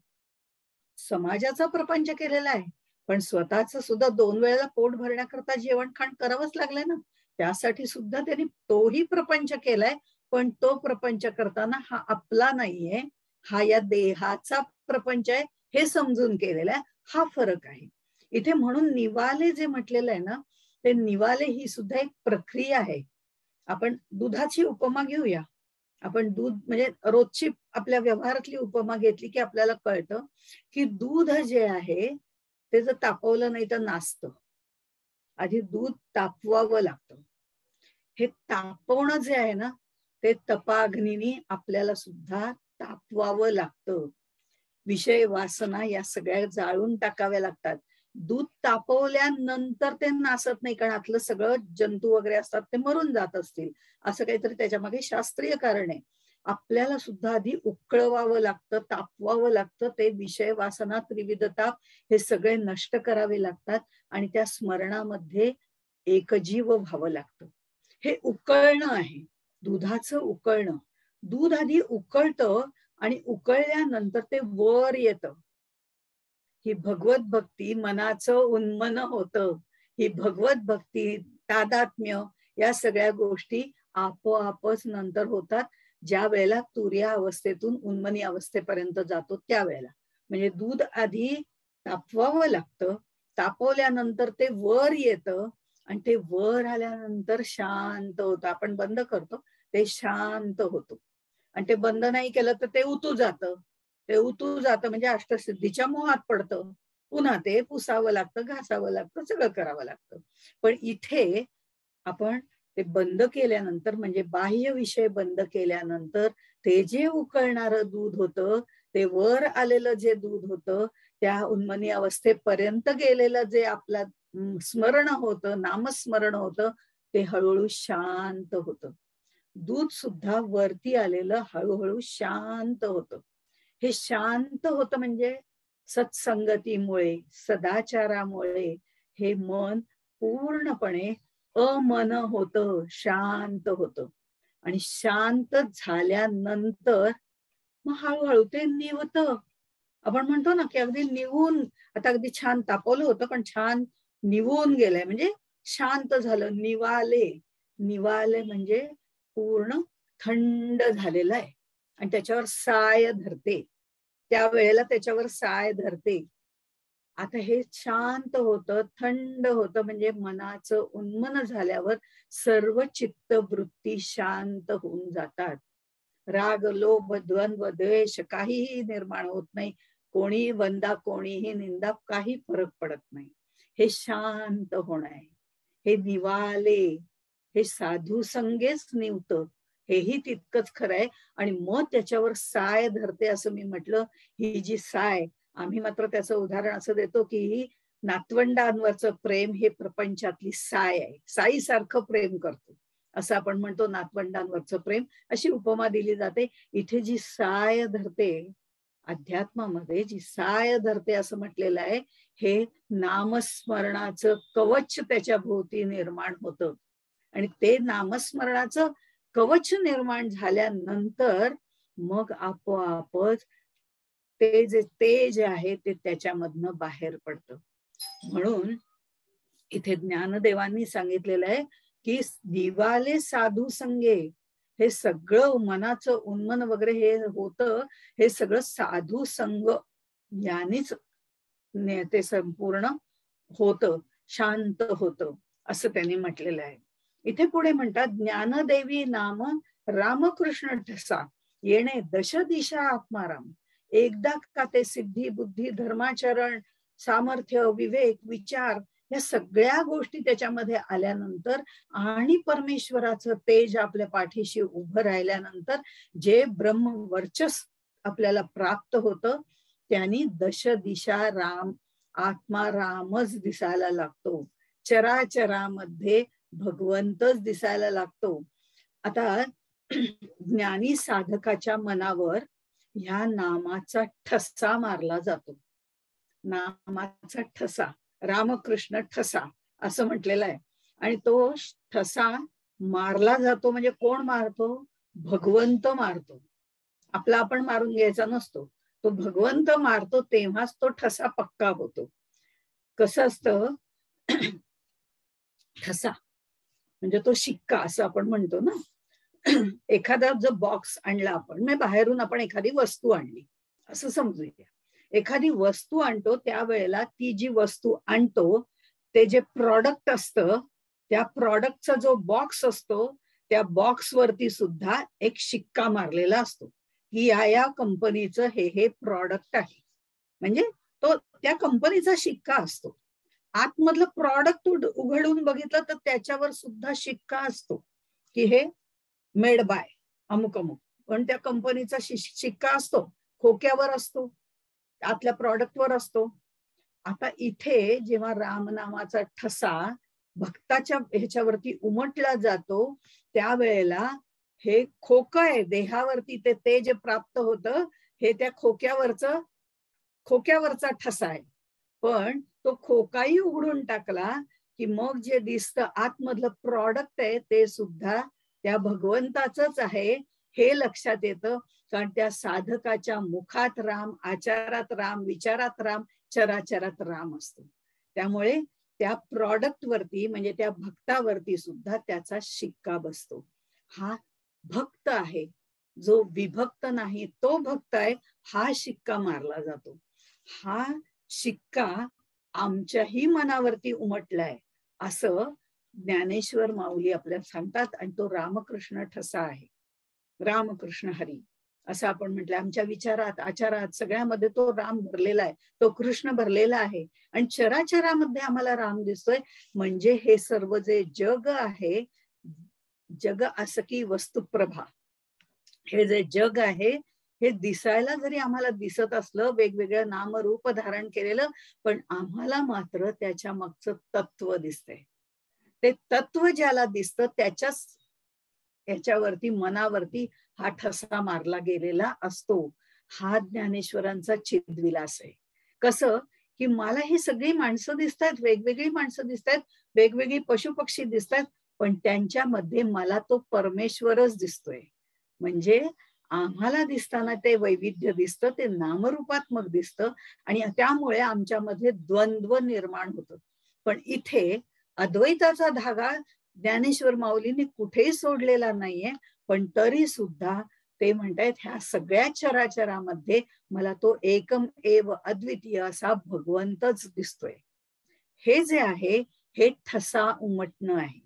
Speaker 1: समाजाचा प्रपंच केलेला आहे, पण स्वतःच सुद्धा 2 वेळेला पोट भरण्याकरता जेवण खाण करावंच लागलंय ना. त्यासाठी सुद्धा त्यांनी तोही प्रपंच केलाय. पण तो प्रपंच करताना हा आपला नाहीये, हा या देहाचा प्रपंच आहे हे समजून केलेला आहे. हा फरक आहे इथे. म्हणून निवाले जे म्हटलेलं आहे ना, ते निवाले ही सुद्धा एक प्रक्रिया आहे. आपण दुधाची उपमा घेऊया. आपण दूध म्हणजे रोजची आपल्या व्यवहारातली उपमा घेतली की आपल्याला कळतं की दूध जे आहे ते जर तापवलं नाही तर नासतं. आधी दूध तापवावं लागतं. हे तापवणं जे आहे ना ते तपाग्नीने आपल्याला सुद्धा तापवावं लागतं. विषय वासना या सगळ्या जाळून टाकाव्या लागतात. दूध तापवल्यानंतर ते नासत नाही, कारण आतलं सगळं जंतू वगैरे असतात ते मरून जात असतील, असं काहीतरी त्याच्या मागे शास्त्रीय कारण आहे. आपल्याला सुद्धा आधी उकळवावं लागतं, तापवावं लागतं. ते विषय वासना त्रिविधताप हे सगळे नष्ट करावे लागतात आणि त्या स्मरणामध्ये एकजीव व्हावं लागतं. हे उकळणं आहे, दुधाचं उकळणं. दूध आधी उकळतं आणि उकळल्यानंतर ते वर येतं. ही भगवत भक्ती मनाचं उन्मन होतं. ही भगवत भक्ती, तादात्म्य या सगळ्या गोष्टी आपोआपच नंतर होतात ज्या वेळेला तुर्य अवस्थेतून उन्मनी अवस्थेपर्यंत जातो त्यावेळेला. म्हणजे दूध आधी तापवावं लागतं, तापवल्यानंतर ते वर येतं आणि ते वर आल्यानंतर शांत होतं. आपण बंद करतो ते शांत होतं आणि ते बंद नाही केलं तर ते उतू जातं. ते उतू जातं म्हणजे अष्टसिद्धीच्या मोहात पडतं. पुन्हा ते पुसावं लागतं, घासावं लागतं, सगळं करावं लागतं. पण इथे आपण ते बंद केल्यानंतर म्हणजे बाह्य विषय बंद केल्यानंतर ते जे उकळणारं दूध होतं, ते वर आलेलं जे दूध होतं, त्या उन्मनी अवस्थेपर्यंत गेलेलं जे आपलं स्मरण होतं, नामस्मरण होतं, ते हळूहळू शांत होतं. दूध सुद्धा वरती आलेलं हळूहळू शांत होतं. हे शांत होतं म्हणजे सत्संगतीमुळे, सदाचारामुळे हे मन पूर्णपणे अमन होतं, शांत होतं. आणि शांत झाल्यानंतर मग हळूहळू ते निवतं. आपण म्हणतो ना की अगदी निवून, आता अगदी छान तापवलं होतं पण छान निवून गेलंय म्हणजे शांत झालं. निवाले, निवाले म्हणजे पूर्ण थंड झालेलं आहे आणि त्याच्यावर साय धरते. त्यावेळेला त्याच्यावर साय धरते. आता हे शांत होतं, थंड होतं म्हणजे मनाचं उन्मन झाल्यावर सर्व चित्तवृत्ती शांत होऊन जातात. राग, लोभ, द्वंद्व, द्वेष काहीही निर्माण होत नाही. कोणी वंदा, कोणीही निंदा, काही फरक पडत नाही. हे शांत होणं आहे. हे निवाले, हे साधू संगेच निवतं, हेही तितकंच खरं आहे. आणि मग त्याच्यावर साय धरते असं मी म्हटलं. ही जी साय आम्ही मात्र त्याचं उदाहरण असं देतो की नातवंडांवरचं प्रेम हे प्रपंचातली साय आहे, साईसारखं प्रेम करतो असं आपण म्हणतो. नातवंडांवरचं प्रेम अशी उपमा दिली जाते. इथे जी साय धरते, अध्यात्मामध्ये जी साय धरते असं म्हटलेलं आहे, हे नामस्मरणाचं कवच त्याच्या भोवती निर्माण होतं. आणि ते नामस्मरणाचं कवच निर्माण झाल्यानंतर मग आपोआपच ते जे तेज आहे ते त्याच्यामधनं बाहेर पडतं. म्हणून इथे ज्ञानदेवांनी सांगितलेलं आहे की दिवाले साधू संगे, हे सगळं मनाचं उन्मन वगैरे हे होतं, हे सगळं साधू संग यानेच ते संपूर्ण होतं, शांत होतं असं त्यांनी म्हटलेलं आहे. इथे पुढे म्हणतात, ज्ञानदेवी नाम रामकृष्ण ठसा, येणे दश दिशा आत्माराम. एकदा का ते सिद्धी बुद्धी धर्माचरण सामर्थ्य विवेक विचार या सगळ्या गोष्टी त्याच्यामध्ये आल्यानंतर आणि परमेश्वराचं तेज आपल्या पाठीशी उभं राहिल्यानंतर जे ब्रह्म वर्चस आपल्याला प्राप्त होतं, त्यांनी दश दिशा राम आत्मा रामच दिसायला लागतो, चराचरामध्ये भगवंतच दिसायला लागतो. आता ज्ञानी साधकाच्या मनावर ह्या नामाचा ठसा मारला जातो. नामाचा ठसा, रामकृष्ण ठसा असं म्हटलेलं आहे. आणि तो ठसा मारला जातो म्हणजे कोण मारतो? भगवंत मारतो. आपला आपण मारून घ्यायचा नसतो, तो भगवंत मारतो, तेव्हाच तो ठसा पक्का होतो. कसं असतं, ठसा म्हणजे तो शिक्का असं आपण म्हणतो ना. एखादा जो बॉक्स आणला आपण, म्हणजे बाहेरून आपण एखादी वस्तू आणली असं समजूया. एखादी वस्तू आणतो त्यावेळेला ती जी वस्तू आणतो ते जे प्रॉडक्ट असतं, त्या प्रॉडक्टचा जो बॉक्स असतो त्या बॉक्स वरती सुद्धा एक शिक्का मारलेला असतो की या कंपनीचं हे प्रॉडक्ट आहे. म्हणजे तो त्या कंपनीचा शिक्का असतो. आतमधलं प्रॉडक्ट उघडून बघितलं तर त्याच्यावर सुद्धा शिक्का असतो की हे मेड बाय अमुक अमुक, पण त्या कंपनीचा शिक्का असतो, खोक्यावर असतो, आतल्या प्रॉडक्टवर असतो. आता इथे जेव्हा रामनामाचा ठसा भक्ताच्या ह्याच्यावरती उमटला जातो त्यावेळेला हे खोकं आहे देहावरती, ते जे प्राप्त होतं हे त्या खोक्यावरचा ठसा आहे. पण तो खोकाही उघडून टाकला की मग जे दिसतं आतमधलं प्रॉडक्ट आहे ते सुद्धा त्या भगवंताचंच आहे हे लक्षात येतं. कारण त्या साधकाच्या मुखात राम, आचारात राम, विचारात राम, चराचरात राम असतो. त्यामुळे त्या प्रॉडक्ट वरती म्हणजे त्या भक्तावरती सुद्धा त्याचा शिक्का बसतो. हा भक्त आहे, जो विभक्त नाही तो भक्त आहे, हा शिक्का मारला जातो. हा शिक्का आमच्याही मनावरती उमटलाय असं ज्ञानेश्वर माऊली आपल्याला सांगतात. आणि तो रामकृष्ण ठसा आहे, रामकृष्ण हरी असं आपण म्हटलं. आमच्या विचारात आचारात सगळ्यामध्ये तो राम भरलेला आहे, तो कृष्ण भरलेला आहे. आणि चराचरामध्ये आम्हाला राम दिसतोय. म्हणजे हे सर्व जे जग आहे, जग असं की वस्तुप्रभा, हे जे जग आहे हे दिसायला जरी आम्हाला दिसत असलं, वेगवेगळं नामरूप धारण केलेलं, पण आम्हाला मात्र त्याच्या मागचं तत्व दिसतंय. ते तत्व ज्याला दिसतं त्याच्याच याच्यावरती मनावरती हा ठसा मारला गेलेला असतो. हा ज्ञानेश्वरांचा चिद्विलास आहे. कसं की मला ही सगळी माणसं दिसतात, वेगवेगळी माणसं दिसतात, वेगवेगळी पशुपक्षी दिसतात, पण त्यांच्यामध्ये मला तो परमेश्वरच दिसतोय. म्हणजे आम्हाला दिसताना ते वैविध्य दिसतं, ते नामरूपात्मक दिसतं आणि त्यामुळे आमच्यामध्ये द्वंद्व निर्माण होतं. पण इथे अद्वैताचा धागा ज्ञानेश्वर माऊलींनी कुठेही सोडलेला नाहीये. पण तरी सुद्धा ते म्हणतायत ह्या सगळ्या चराचरामध्ये मला तो एकम एव अद्वितीय असा भगवंतच दिसतोय. हे जे आहे हे ठसा उमटणं आहे.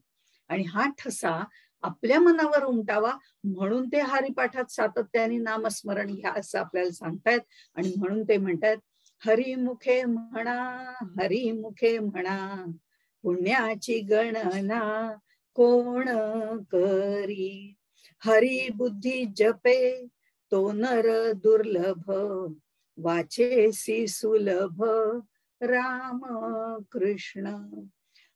Speaker 1: आणि हा ठसा आपल्या मनावर उमटावा म्हणून ते हरिपाठात सातत्याने नामस्मरण घ्या असं आपल्याला सांगतायत. आणि म्हणून ते म्हणतात, हरिमुखे म्हणा, हरिमुखे म्हणा, पुण्याची गणना कोण करी, हरी बुद्धी जपे तो नर दुर्लभ, वाचेसी सुलभ राम कृष्ण.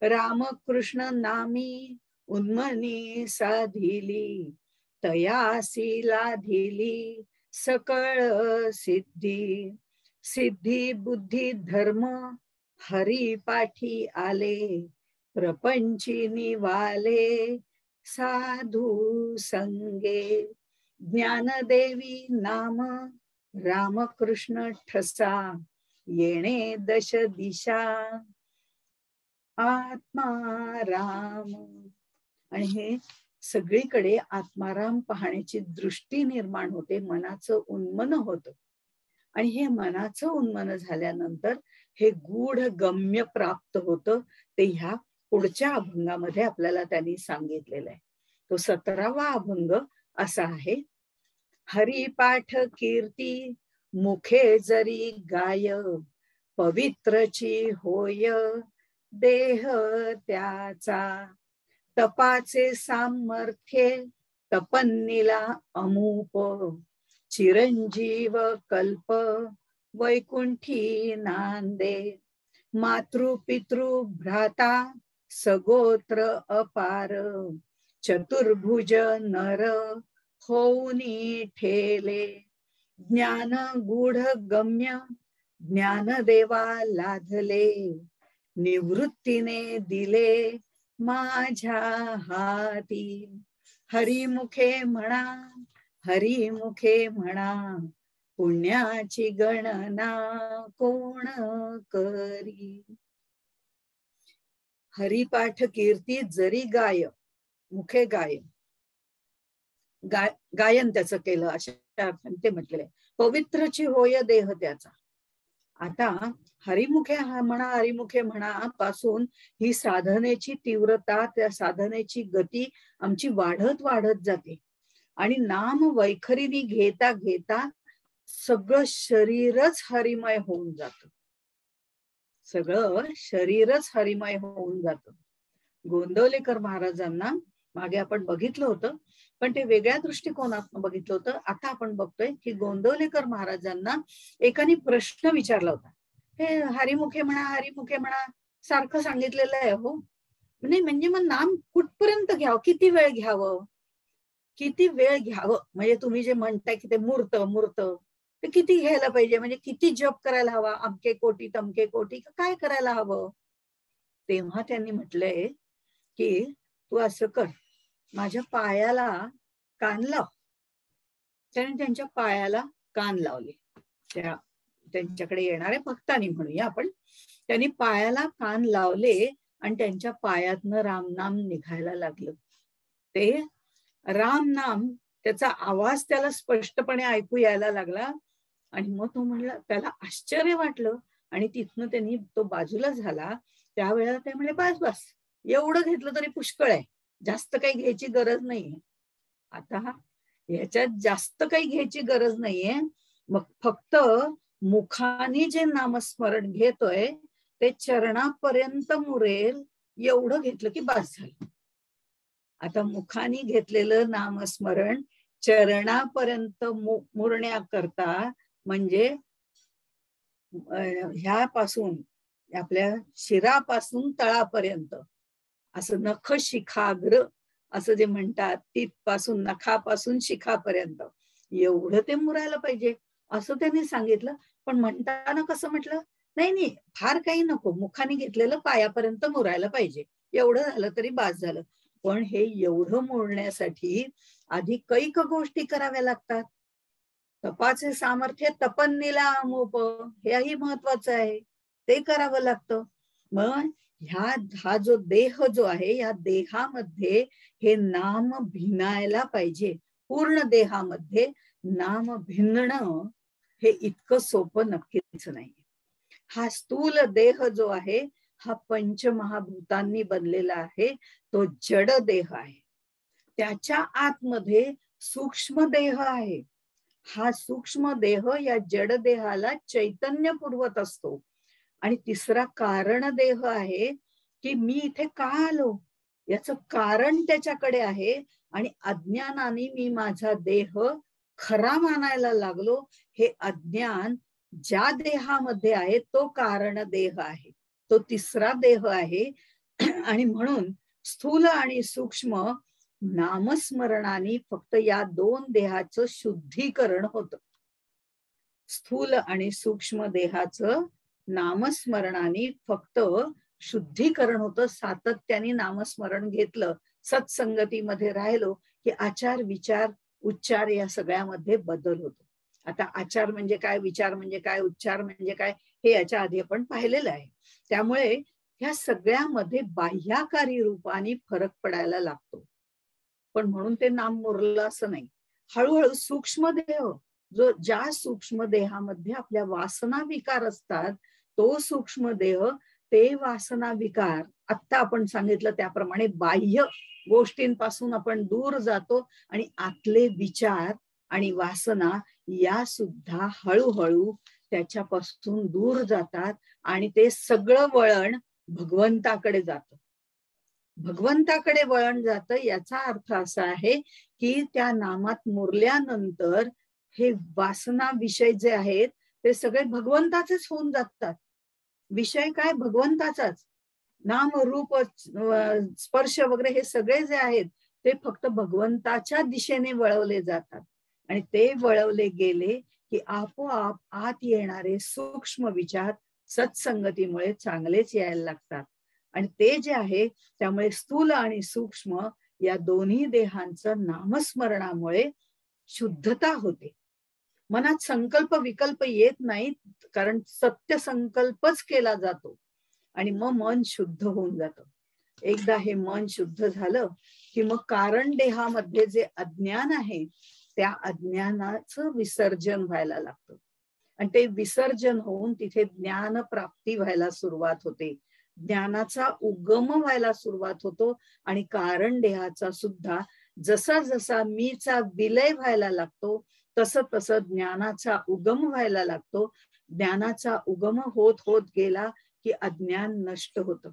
Speaker 1: राम कृष्ण नामी उन्मनी साधिली, तयासी लाधिली सकळ सिद्धी. सिद्धी बुद्धी धर्म हरी पाठी आले, प्रपंची निवाले साधू संगे. ज्ञानदेवी नाम रामकृष्ण ठसा, येणे दश दिशा आत्माराम. आणि हे सगळीकडे आत्माराम पाहण्याची दृष्टी निर्माण होते, मनाचं उन्मन होतं. आणि हे मनाचं उन्मन झाल्यानंतर हे गूढ गम्य प्राप्त होतं. ते ह्या पुढच्या अभंगामध्ये आपल्याला त्यांनी सांगितलेलं आहे. तो 17वा अभंग असा आहे. हरिपाठ कीर्ती मुखे जरी गाय, पवित्रची होय देह त्याचा. तपाचे सामर्थ्ये तपन्नीला अमूप, चिरंजीव कल्प वैकुंठी नांदे. मातृ पितृ भ्राता सगोत्र अपार, चतुर्भुज नर होऊनी ठेले. ज्ञान गूढ गम्य ज्ञानदेवा लाधले, निवृत्तीने दिले माझ्या हाती. हरिमुखे म्हणा हरिमुखे म्हणा, पुण्याची गणना कोण करी. हरिपाठ कीर्ती जरी गाय, मुखे गाय, गायन त्याचं केलं अशा अर्थाने ते म्हटलेलं आहे. पवित्रची होय देह त्याचा. आता हरिमुखे म्हणा हरिमुखे म्हणा पासून ही साधनेची तीव्रता, त्या साधनेची गती आमची वाढत वाढत जाते. आणि नाम वैखरीने घेता घेता सगळं शरीरच हरिमय होऊन जातं. सगळं शरीरच हरिमय होऊन जातं. गोंदवलेकर महाराजांना मागे आपण बघितलं होतं, पण ते वेगळ्या दृष्टिकोनातून बघितलं होतं. आता आपण बघतोय की गोंदवलेकर महाराजांना एकाने प्रश्न विचारला होता. हे हरिमुखे म्हणा सारखं सांगितलेलं आहे हो, नाही म्हणजे मग नाम कुठपर्यंत घ्यावं, किती वेळ घ्यावं, म्हणजे तुम्ही जे म्हणताय की ते मूर्त ते किती घ्यायला पाहिजे, म्हणजे किती जप करायला हवा, अमके कोटी तमके कोटी काय करायला हवं. तेव्हा त्यांनी म्हटलंय की तू असं कर, माझ्या पायाला कान लाव. त्याने त्यांच्या पायाला कान लावले. त्यांच्याकडे येणाऱ्या भक्तांनी म्हणूया आपण, त्यांनी पायाला कान लावले आणि त्यांच्या पायातनं रामनाम निघायला लागलं. ते रामनाम, त्याचा आवाज त्याला स्पष्टपणे ऐकू यायला लागला. आणि मग तो म्हणला, त्याला आश्चर्य वाटलं आणि तिथनं त्यांनी तो बाजूला झाला. त्यावेळेला ते म्हणले, बस बस एवढं घेतलं तरी पुष्कळ आहे, जास्त काही घ्यायची गरज नाहीये. आता ह्याच्यात जास्त काही घ्यायची गरज नाहीये. मग फक्त मुखाने जे नामस्मरण घेतोय ते चरणापर्यंत मुरेल एवढं घेतलं की बस झालं. आता मुखाने घेतलेलं नामस्मरण चरणापर्यंत मुरण्याकरता, म्हणजे ह्यापासून आपल्या शिरापासून तळापर्यंत असं नख शिखाग्र असं जे म्हणतात, तिथपासून नखापासून शिखापर्यंत एवढं ते मुरायला पाहिजे असं त्यांनी सांगितलं. पण म्हणताना कसं म्हटलं, नाही फार काही नको, मुखाने घेतलेलं पायापर्यंत मुरायला पाहिजे, एवढं झालं तरी बास झालं. पण हे एवढं मोडण्यासाठी आधी कैक गोष्टी कराव्या लागतात. तपाचे सामर्थ्य तपन्नीला अमोप, हेही महत्वाचं आहे, ते करावं लागतं. मग हा जो देह जो आहे, या देहामध्ये हे नाम भिनायला पाहिजे. पूर्ण देहामध्ये नाम भिनणं हे इतकं सोपं नक्कीच नाही. हा स्थूल देह जो आहे हा पंचमहाभूतांनी बनलेला आहे, तो जड देह आहे. त्याच्या आतमध्ये सूक्ष्म देह आहे. हा सूक्ष्म देह या जड देहाला चैतन्य पुरवत असतो. आणि तिसरा कारण देह आहे की मी इथे का आलो याचं कारण त्याच्याकडे आहे. आणि अज्ञानाने मी माझा देह खरा मानायला लागलो. हे अज्ञान ज्या देहामध्ये आहे तो कारण देह आहे, तो तिसरा देह आहे. आणि म्हणून स्थूल आणि सूक्ष्म नामस्मरणाने फक्त या दोन देहाचं शुद्धीकरण होतं. स्थूल आणि सूक्ष्म देहाचं नामस्मरणाने फक्त शुद्धीकरण होतं. सातत्याने नामस्मरण घेतलं, सत्संगतीमध्ये राहिलो की आचार विचार उच्चार या सगळ्यामध्ये बदल होतो. आता आचार म्हणजे काय, विचार म्हणजे काय, उच्चार म्हणजे काय, हे याच्या आधी आपण पाहिलेलं आहे. त्यामुळे ह्या सगळ्यामध्ये बाह्याकारी रूपाने फरक पडायला लागतो. पण म्हणून ते नाम मुरलं असं नाही. हळूहळू सूक्ष्म देह, जो ज्या सूक्ष्म देहामध्ये आपल्या वासना विकार असतात, तो सूक्ष्म देह ते वासना विकार आत्ता आपण सांगितलं त्याप्रमाणे बाह्य गोष्टींपासून आपण दूर जातो आणि आतले विचार आणि वासना या सुद्धा हळूहळू त्याच्यापासून दूर जातात आणि ते सगळं वळण भगवंताकडे जातं. भगवंताकडे वळण जातं याचा अर्थ असा आहे की त्या नामात मुरल्यानंतर हे वासना विषय जे आहेत ते सगळे भगवंताचेच होऊन जातात. विषय काय, भगवंताचाच. नाम रूप स्पर्श वगैरे हे सगळे जे आहेत ते फक्त भगवंताच्या दिशेने वळवले जातात. आणि ते वळवले गेले की आपोआप आत येणारे सूक्ष्म विचार सत्संगतीमुळे चांगलेच यायला लागतात. आणि ते जे आहे त्यामुळे स्थूल आणि सूक्ष्म या दोन्ही देहांचं नामस्मरणामुळे शुद्धता होते. मनात संकल्प विकल्प येत नाहीत, कारण सत्य संकल्पच केला जातो आणि मग मन शुद्ध होऊन जातं. एकदा हे मन शुद्ध झालं की मग कारण देहामध्ये जे अज्ञान आहे त्या अज्ञानाचं विसर्जन व्हायला लागतं आणि ते विसर्जन होऊन तिथे ज्ञान प्राप्ती व्हायला सुरुवात होते. ज्ञानाचा उगम व्हायला सुरुवात होतो आणि कारण देहाचा सुद्धा जसा जसा मीचा विलय व्हायला लागतो तसं तसं ज्ञानाचा उगम व्हायला लागतो. ज्ञानाचा उगम होत होत गेला की अज्ञान नष्ट होतं.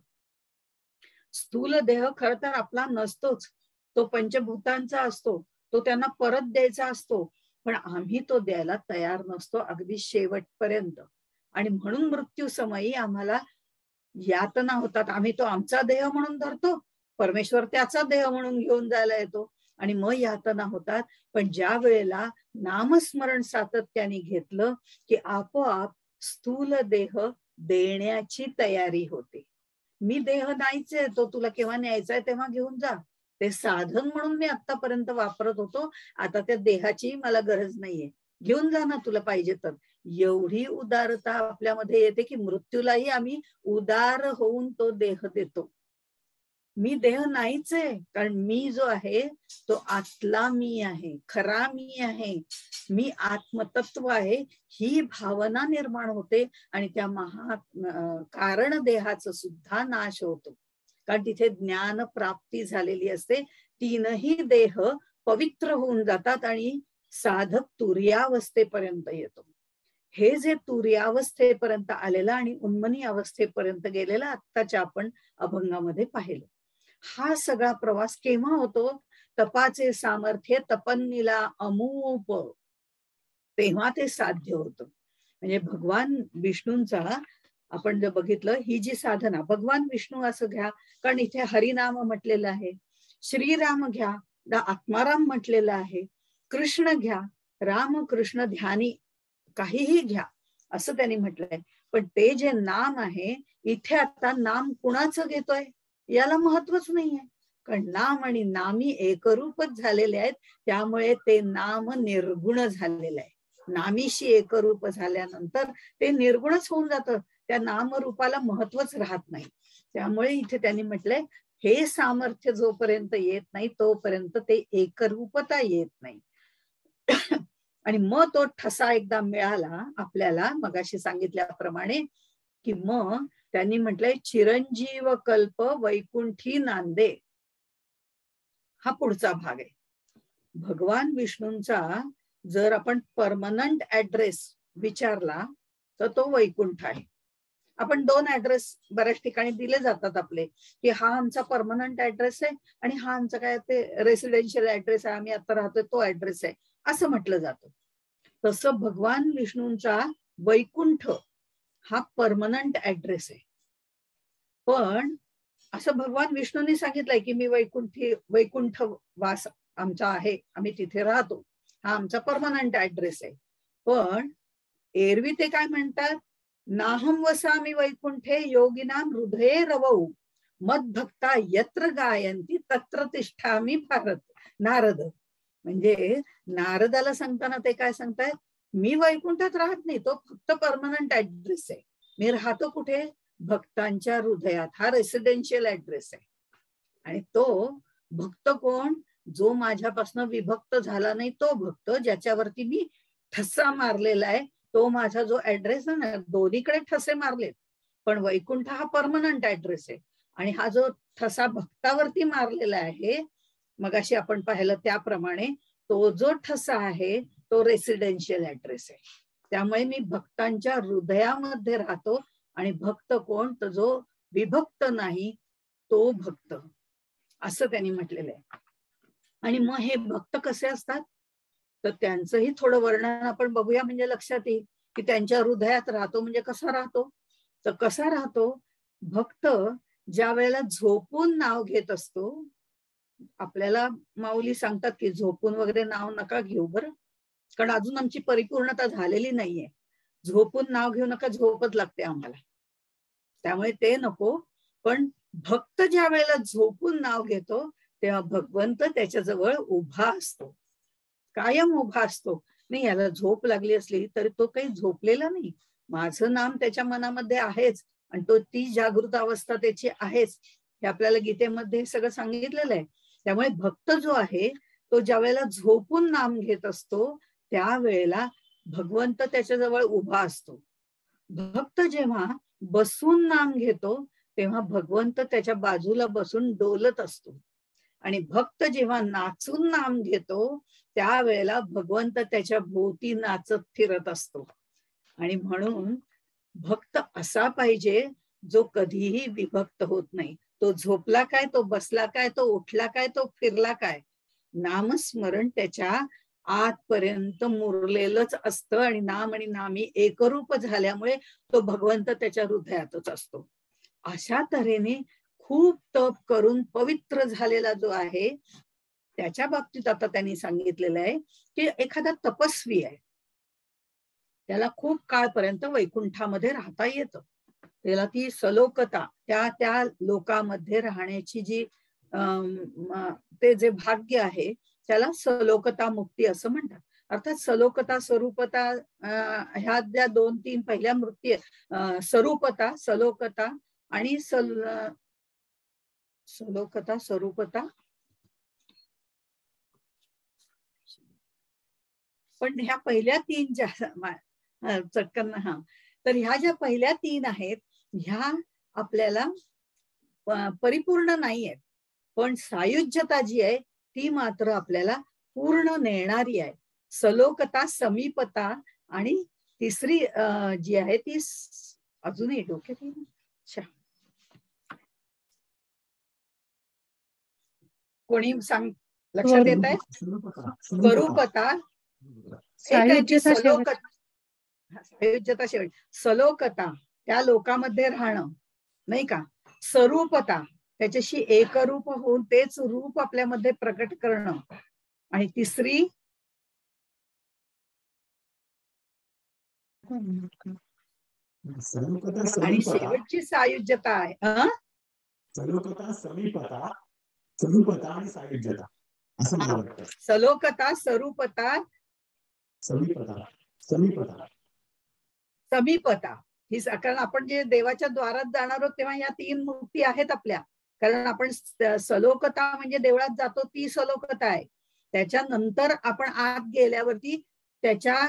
Speaker 1: स्थूल देह खर तर आपला नसतोच, तो पंचभूतांचा असतो, तो त्यांना परत द्यायचा असतो, पण आम्ही तो द्यायला तयार नसतो अगदी शेवटपर्यंत. आणि म्हणून मृत्यू समयी आम्हाला यातना होतात. आम्ही तो आमचा देह म्हणून धरतो, परमेश्वर त्याचा देह म्हणून घेऊन जायला येतो आणि मग यातना होतात. पण ज्या वेळेला नामस्मरण सातत्याने घेतलं की आपोआप स्थूल देह देण्याची तयारी होते. मी देह नाहीच आहे, तो तुला केव्हा न्यायचा आहे तेव्हा घेऊन जा, ते साधन म्हणून मी आतापर्यंत वापरत होतो, आता त्या देहाची मला गरज नाहीये, घेऊन जा ना तुला पाहिजे तर. एवढी उदारता आपल्यामध्ये येते की मृत्यूलाही आम्ही उदार होऊन तो देह देतो. मी देह नाहीच आहे, कारण मी जो आहे तो आतला मी आहे, खरा मी आहे, मी आत्मतत्व आहे, ही भावना निर्माण होते आणि त्या कारण देहाचं सुद्धा नाश होतो. कारण तिथे ज्ञान प्राप्ती झालेली असते. तीनही देह पवित्र होऊन जातात आणि साधक तुर्यावस्थेपर्यंत येतो. हे जे तुर्यावस्थेपर्यंत आलेलं आणि उन्मनी अवस्थेपर्यंत गेलेलं आत्ताच्या आपण अभंगामध्ये पाहिलं. हा सगळा प्रवास केव्हा होतो, तपाचे सामर्थ्य तपन्नीला अमूप, तेव्हा ते साध्य होतं. म्हणजे भगवान विष्णूंचा आपण जर बघितलं, ही जी साधना भगवान विष्णू असं घ्या, कारण इथे हरिनाम म्हटलेलं आहे, श्रीराम घ्या, आत्माराम म्हटलेलं आहे, कृष्ण घ्या, राम कृष्ण ध्यानी काहीही घ्या असं त्यांनी म्हटलंय. पण ते जे नाम आहे इथे आता नाम कुणाचं घेतोय याला महत्वच नाहीये, कारण नाम आणि नामी एकरूपच झालेले आहेत. त्यामुळे ते नाम निर्गुण झालेलं आहे. नामीशी एकरूप झाल्यानंतर ते निर्गुणच होऊन जातं, त्या नामरूपाला महत्वच राहत नाही. त्यामुळे इथे त्यांनी म्हटलंय हे सामर्थ्य जोपर्यंत येत नाही तोपर्यंत ते एकरूपता येत नाही. आणि मग तो ठसा एकदा मिळाला आपल्याला मगाशी सांगितल्याप्रमाणे की मग त्यांनी म्हटलंय चिरंजीव कल्प वैकुंठी नांदे, हा पुढचा भाग आहे. भगवान विष्णूंचा जर आपण परमनंट ऍड्रेस विचारला तर तो वैकुंठ आहे. आपण दोन ऍड्रेस बऱ्याच ठिकाणी दिले जातात आपले, की हा आमचा परमनंट ऍड्रेस आहे आणि हा आमचा काय ते रेसिडेन्शियल ऍड्रेस आहे, आम्ही आता राहतोय तो ऍड्रेस आहे असं म्हटलं जातं. तसं भगवान विष्णूंचा वैकुंठ हा परमनंट ऍड्रेस आहे. पण असं भगवान विष्णूंनी सांगितलंय की मी वैकुंठ वास आमचा आहे, आम्ही तिथे राहतो, हा आमचा परमनंट ऍड्रेस आहे. पण एरवी ते काय म्हणतात, नाहम वसामी वैकुंठे योगिनाम हृदये रवऊ मदभक्ता यत्र गायंती तत्र तिष्ठामी भारत. नारद म्हणजे नारदाला सांगताना ते काय सांगतायत, मी वैकुंठात राहत नाही, तो फक्त परमनंट ऍड्रेस आहे. मी राहतो कुठे, भक्तांच्या हृदयात, हा रेसिडेन्शियल ऍड्रेस आहे. आणि तो भक्त कोण, जो माझ्यापासून विभक्त झाला नाही, तो भक्त ज्याच्यावरती मी ठसा मारलेला आहे, तो माझा जो ऍड्रेस आहे ना, दोन्हीकडे ठसे मारलेत, पण वैकुंठ हा परमनंट ऍड्रेस आहे. आणि हा जो ठसा भक्तावरती मारलेला आहे, मगाशी आपण पाहिलं त्याप्रमाणे, तो जो ठसा आहे तो रेसिडेन्शियल ऍड्रेस आहे. त्यामुळे मी भक्तांच्या हृदयामध्ये राहतो. आणि भक्त कोण, तर जो विभक्त नाही तो भक्त, असं त्यांनी म्हटलेलं आहे. आणि मग हे भक्त कसे असतात, तर त्यांचंही थोडं वर्णन आपण बघूया, म्हणजे लक्षात येईल की त्यांच्या हृदयात राहतो म्हणजे कसा राहतो. तर कसा राहतो, भक्त ज्या वेळेला झोपून नाव घेत असतो, आपल्याला माऊली सांगतात की झोपून वगैरे नाव नका घेऊ बरं, कारण अजून आमची परिपूर्णता झालेली नाहीये. झोपून नाव घेऊ नका, झोपच लागते आम्हाला, त्यामुळे ते नको. पण भक्त ज्या वेळेला झोपून नाव घेतो तेव्हा भगवंत त्याच्याजवळ उभा असतो, कायम उभा असतो. नाही याला झोप लागली असली तरी तो काही झोपलेला नाही, माझं नाम त्याच्या मनामध्ये आहेच, आणि तो ती जागृत अवस्था त्याची आहेच, हे आपल्याला गीतेमध्ये सगळं सांगितलेलं आहे. त्यामुळे भक्त जो आहे तो ज्या वेळेला झोपून नाम घेत असतो त्यावेळेला भगवंत त्याच्याजवळ उभा असतो. भक्त जेव्हा बसून नाम घेतो तेव्हा भगवंत त्याच्या बाजूला बसून डोलत असतो. आणि भक्त जेव्हा नाचून नाम घेतो त्यावेळेला भगवंत त्याच्या भोवती नाचत फिरत असतो. आणि म्हणून भक्त असा पाहिजे जो कधीही विभक्त होत नाही. तो झोपला काय, तो बसला काय, तो उठला काय, तो फिरला काय, नामस्मरण त्याच्या आतपर्यंत मुरलेलंच असतं. आणि नाम आणि नामी एकरूप झाल्यामुळे तो भगवंत त्याच्या हृदयातच असतो. अशा तऱ्हेने खूप तप करून पवित्र झालेला जो आहे त्याच्या बाबतीत आता त्यांनी सांगितलेलं आहे की एखादा तपस्वी आहे, त्याला खूप काळपर्यंत वैकुंठामध्ये राहता येतं, त्याला ती सलोकता, त्या लोकामध्ये राहण्याची जी ते जे भाग्य आहे त्याला सलोकता मुक्ती असं म्हणतात. अर्थात सलोकता स्वरूपता ह्या ज्या 2-3 पहिल्या वृत्ती आहेत, स्वरूपता, सलोकता आणि सलोकता, स्वरूपता, पण ह्या पहिल्या 3 ज्या चटकन तर ह्या ज्या पहिल्या 3 आहेत ह्या आपल्याला परिपूर्ण नाही आहेत, पण सायुज्यता जी आहे ती मात्र आपल्याला पूर्ण नेणारी आहे. सलोकता, समीपता आणि तिसरी जी आहे ती अजूनही डोक्यात येईल. कोणी सांग, लक्षात येत आहे? स्वरूपता, सायुज्यता शेवट, सलोकता त्या लोकामध्ये राहणं नाही का, स्वरूपता त्याच्याशी एकरूप होऊन तेच रूप आपल्यामध्ये प्रकट करणं, आणि तिसरी आणि शेवटची सायुज्यता आहे.
Speaker 2: सलोकता, समीपता, स्वरूपता आणि सायुज्यता असं मला वाटतं.
Speaker 1: सलोकता, स्वरूपता,
Speaker 2: समीपता, समीपता,
Speaker 1: समीपता ही, कारण आपण जे देवाच्या द्वारात जाणार आहोत तेव्हा या 3 मुक्ती आहेत आपल्या. कारण आपण सलोकता म्हणजे देवळात जातो ती सलोकता आहे, त्याच्यानंतर आपण आत गेल्यावरती त्याच्या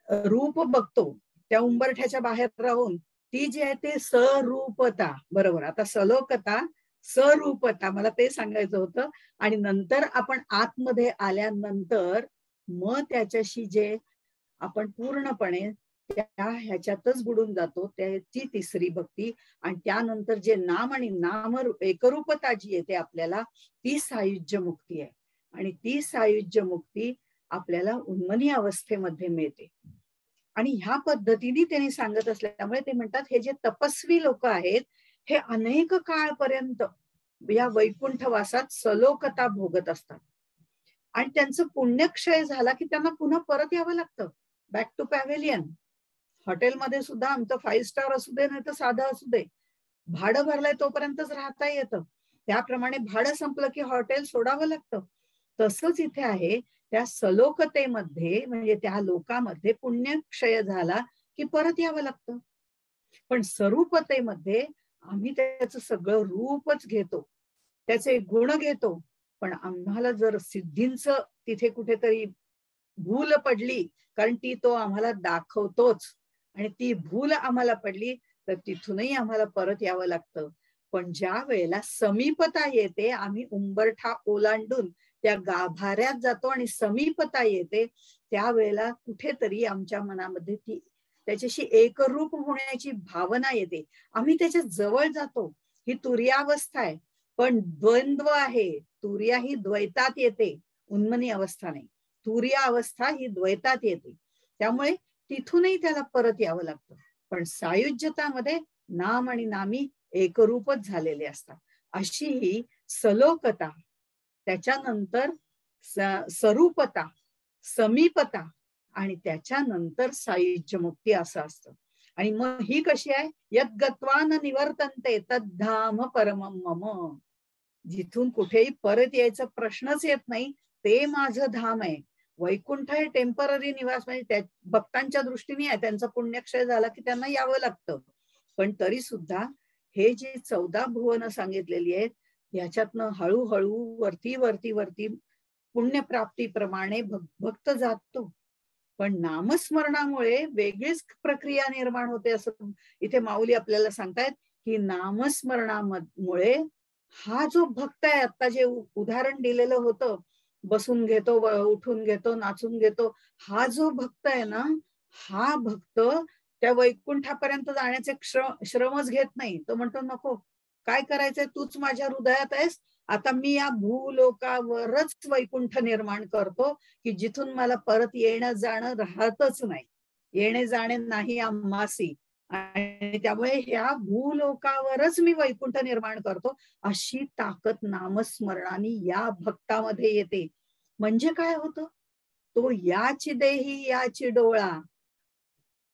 Speaker 1: रूप बघतो, त्या उंबरठ्याच्या बाहेर राहून, ती जी आहे ते स्वरूपता. बरोबर, आता सलोकता, स्वरूपता मला ते सांगायचं होतं. आणि नंतर आपण आतमध्ये आल्यानंतर मग त्याच्याशी जे आपण पूर्णपणे त्या ह्याच्यातच बुडून जातो, त्याची तिसरी भक्ती. आणि त्यानंतर जे नाम आणि नाम एकरूपता जी येते आपल्याला, ती सायुज्य मुक्ती आहे. आणि ती सायुज्य मुक्ती आपल्याला उन्मनी अवस्थेमध्ये मिळते. आणि ह्या पद्धतीने त्यांनी सांगत असल्यामुळे ते म्हणतात हे जे तपस्वी लोक आहेत हे अनेक काळपर्यंत या वैकुंठवासात सलोकता भोगत असतात आणि त्यांचं पुण्यक्षय झाला की त्यांना पुन्हा परत यावं लागतं बॅक टू पॅव्हेलियन. हॉटेलमध्ये सुद्धा आमचं 5 स्टार असू दे नाही तर साधं असू दे, भाडं भरलंय तोपर्यंतच राहता येतं. त्याप्रमाणे भाडं संपलं की हॉटेल सोडावं लागतं. तसंच इथे आहे, त्या सलोकतेमध्ये म्हणजे त्या लोकामध्ये पुण्यक्षय झाला की परत यावं लागतं. पण स्वरूपतेमध्ये आम्ही त्याचं सगळं रूपच घेतो, त्याचे गुण घेतो. पण आम्हाला जर सिद्धींचं तिथे कुठेतरी भूल पडली, कारण ती तो आम्हाला दाखवतोच, आणि ती भूल आम्हाला पडली तर तिथूनही आम्हाला परत यावं लागतं. पण ज्या वेळेला समीपता येते, आम्ही उंबरठा ओलांडून त्या गाभाऱ्यात जातो आणि समीपता येते, त्यावेळेला कुठेतरी आमच्या मनामध्ये ती त्याच्याशी एकरूप होण्याची भावना येते. आम्ही त्याच्या जवळ जातो. ही तुर्यावस्था आहे, पण द्वंद्व आहे. तुर्या ही द्वैतात येते, उन्मनी अवस्था नाही. तुर्या अवस्था ही द्वैतात येते, त्यामुळे तिथूनही त्याला परत यावं लागतं. पण सायुज्यतामध्ये नाम आणि नामी एकरूपच झालेले असतात. अशी ही सलोकता, त्याच्यानंतर स्वरूपता, समीपता आणि त्याच्यानंतर सायुज्य मुक्ती असं असतं. आणि मग ही कशी आहे, यद्गत्वा न निवर्तन्ते तद्धाम परमं मम. जिथून कुठेही परत यायचा प्रश्नच येत नाही, ते माझं धाम आहे. वैकुंठ हे टेम्पररी निवास, म्हणजे त्या भक्तांच्या दृष्टीने आहे, त्यांचा पुण्यक्षय झाला की त्यांना यावं लागतं. पण तरी सुद्धा हे जे 14 भुवन सांगितलेली आहेत, ह्याच्यातनं हळूहळू वरती वरती वरती पुण्यप्राप्तीप्रमाणे भक्त जातो. पण नामस्मरणामुळे वेगळीच प्रक्रिया निर्माण होते, असं इथे माऊली आपल्याला सांगतायत की नामस्मरणामुळे हा जो भक्त आहे, आता जे उदाहरण दिलेलं होतं, बसून घेतो, उठून घेतो, नाचून घेतो, हा जो भक्त आहे ना, हा भक्त त्या वैकुंठापर्यंत जाण्याचे श्रमच घेत नाही. तो म्हणतो नको, काय करायचंय, तूच माझ्या हृदयात आहेस, आता मी या भूलोकावरच वैकुंठ निर्माण करतो की जिथून मला परत येणं जाणं राहतच नाही, येणे जाणे नाही आम्हासी, आणि त्यामुळे ह्या भूलोकावरच मी वैकुंठ निर्माण करतो. अशी ताकद नामस्मरणाने या भक्तामध्ये येते. म्हणजे काय होतं, तो याची देही याची डोळा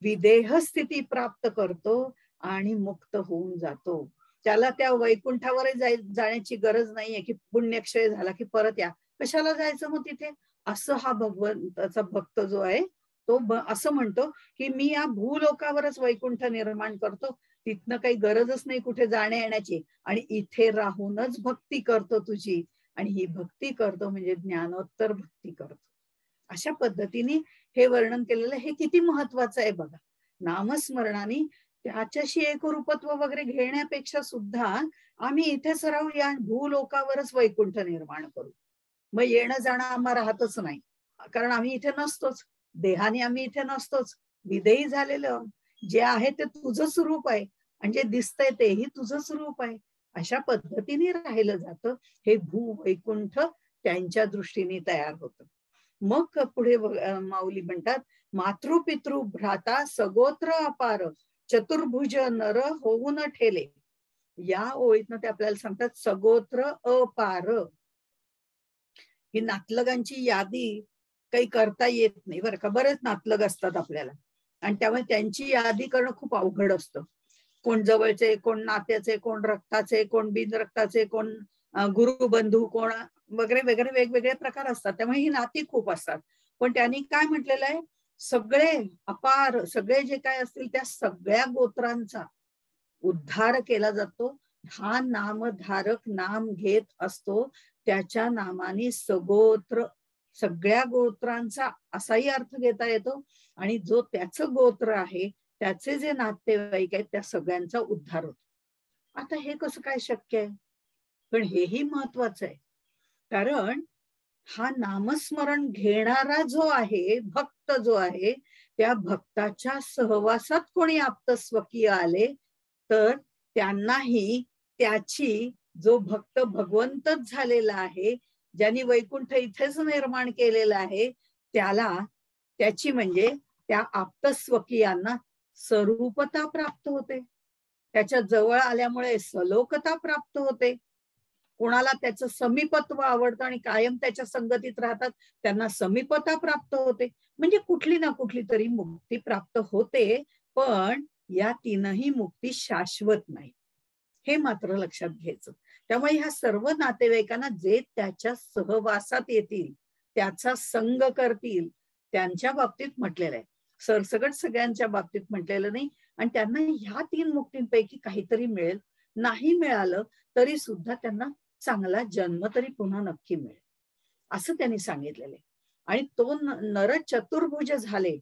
Speaker 1: विदेह स्थिती प्राप्त करतो आणि मुक्त होऊन जातो. त्याला त्या वैकुंठावर जाण्याची गरज नाहीये की पुण्यक्षय झाला की परत या, कशाला जायचं मग तिथे, असं हा भगवंताचा भक्त जो आहे तो असं म्हणतो की मी या भूलोकावरच वैकुंठ निर्माण करतो, तिथनं काही गरजच नाही कुठे जाण्या येण्याची, आणि इथे राहूनच भक्ती करतो तुझी, आणि ही भक्ती करतो म्हणजे ज्ञानोत्तर भक्ती करतो. अशा पद्धतीने हे वर्णन केलेलं, हे किती महत्वाचं आहे बघा. नामस्मरणाने त्याच्याशी एकरूपत्व वगैरे घेण्यापेक्षा सुद्धा आम्ही इथेच राहू, या भूलोकावरच वैकुंठ निर्माण करू. मग येणं जाणं आम्हाला राहतच नाही, कारण आम्ही इथे नसतोच, देहाने आम्ही इथे नसतोच. विदेही झालेलं जे आहे ते तुझं स्वरूप आहे, आणि जे दिसतंय तेही तुझं स्वरूप आहे. अशा पद्धतीने राहिलं जातं. हे भू वैकुंठ त्यांच्या दृष्टीने तयार होतं. मग पुढे माऊली म्हणतात, मातृपितृ भ्राता सगोत्र अपार चतुर्भुज नर होऊन ठेले. या ओळीतनं ते आपल्याला सांगतात सगोत्र अपार. ही नातलगांची यादी काही करता येत नाही बरं का, बरेच नातलग असतात आपल्याला, आणि त्यामुळे त्यांची यादी करणं खूप अवघड असतं. कोण जवळचे, कोण नात्याचे, कोण रक्ताचे, कोण बिन रक्ताचे, कोण गुरुबंधू, कोण वगैरे वगैरे वेगवेगळे प्रकार असतात. त्यामुळे ही नाती खूप असतात. पण त्यांनी काय म्हटलेलं आहे, सगळे अपार, सगळे जे काय असतील त्या सगळ्या गोत्रांचा उद्धार केला जातो. हा नामधारक नाम घेत असतो, त्याच्या नामाने सगोत्र, सगळ्या गोत्रांचा असाही अर्थ घेता येतो, आणि जो त्याचं गोत्र आहे, त्याचे जे नातेवाईक आहेत, त्या सगळ्यांचा उद्धार होतो. आता हे कसं काय शक्य आहे, पण हेही महत्वाचं आहे, कारण हा नामस्मरण घेणारा जो आहे, भक्त जो आहे, त्या भक्ताच्या सहवासात कोणी आप्तस्वकीय आले तर त्यांनाही त्याची, जो भक्त भगवंतच झालेला आहे, ज्यांनी वैकुंठ इथेच निर्माण केलेलं आहे, त्याला त्याची म्हणजे त्या आप्तस्वकीयांना स्वरूपता प्राप्त होते, त्याच्या जवळ आल्यामुळे सलोकता प्राप्त होते. कोणाला त्याचं समीपत्व आवडतं आणि कायम त्याच्या संगतीत राहतात त्यांना समीपता प्राप्त होते. म्हणजे कुठली ना कुठली तरी मुक्ती प्राप्त होते. पण या तीनही मुक्ती शाश्वत नाही, हे मात्र लक्षात घ्यायचं. त्यामुळे ह्या सर्व नातेवाईकांना जे त्याच्या सहवासात येतील, त्याचा संग करतील, त्यांच्या बाबतीत म्हटलेलं आहे. सरसकट सगळ्यांच्या बाबतीत म्हटलेलं नाही. आणि त्यांना ह्या तीन मुक्तींपैकी काहीतरी मिळेल. नाही मिळालं तरी सुद्धा त्यांना चांगला जन्म तरी पुन्हा नक्की मिळेल, असं त्यांनी सांगितलेलं आहे. आणि तो नर चतुर्भुज झाले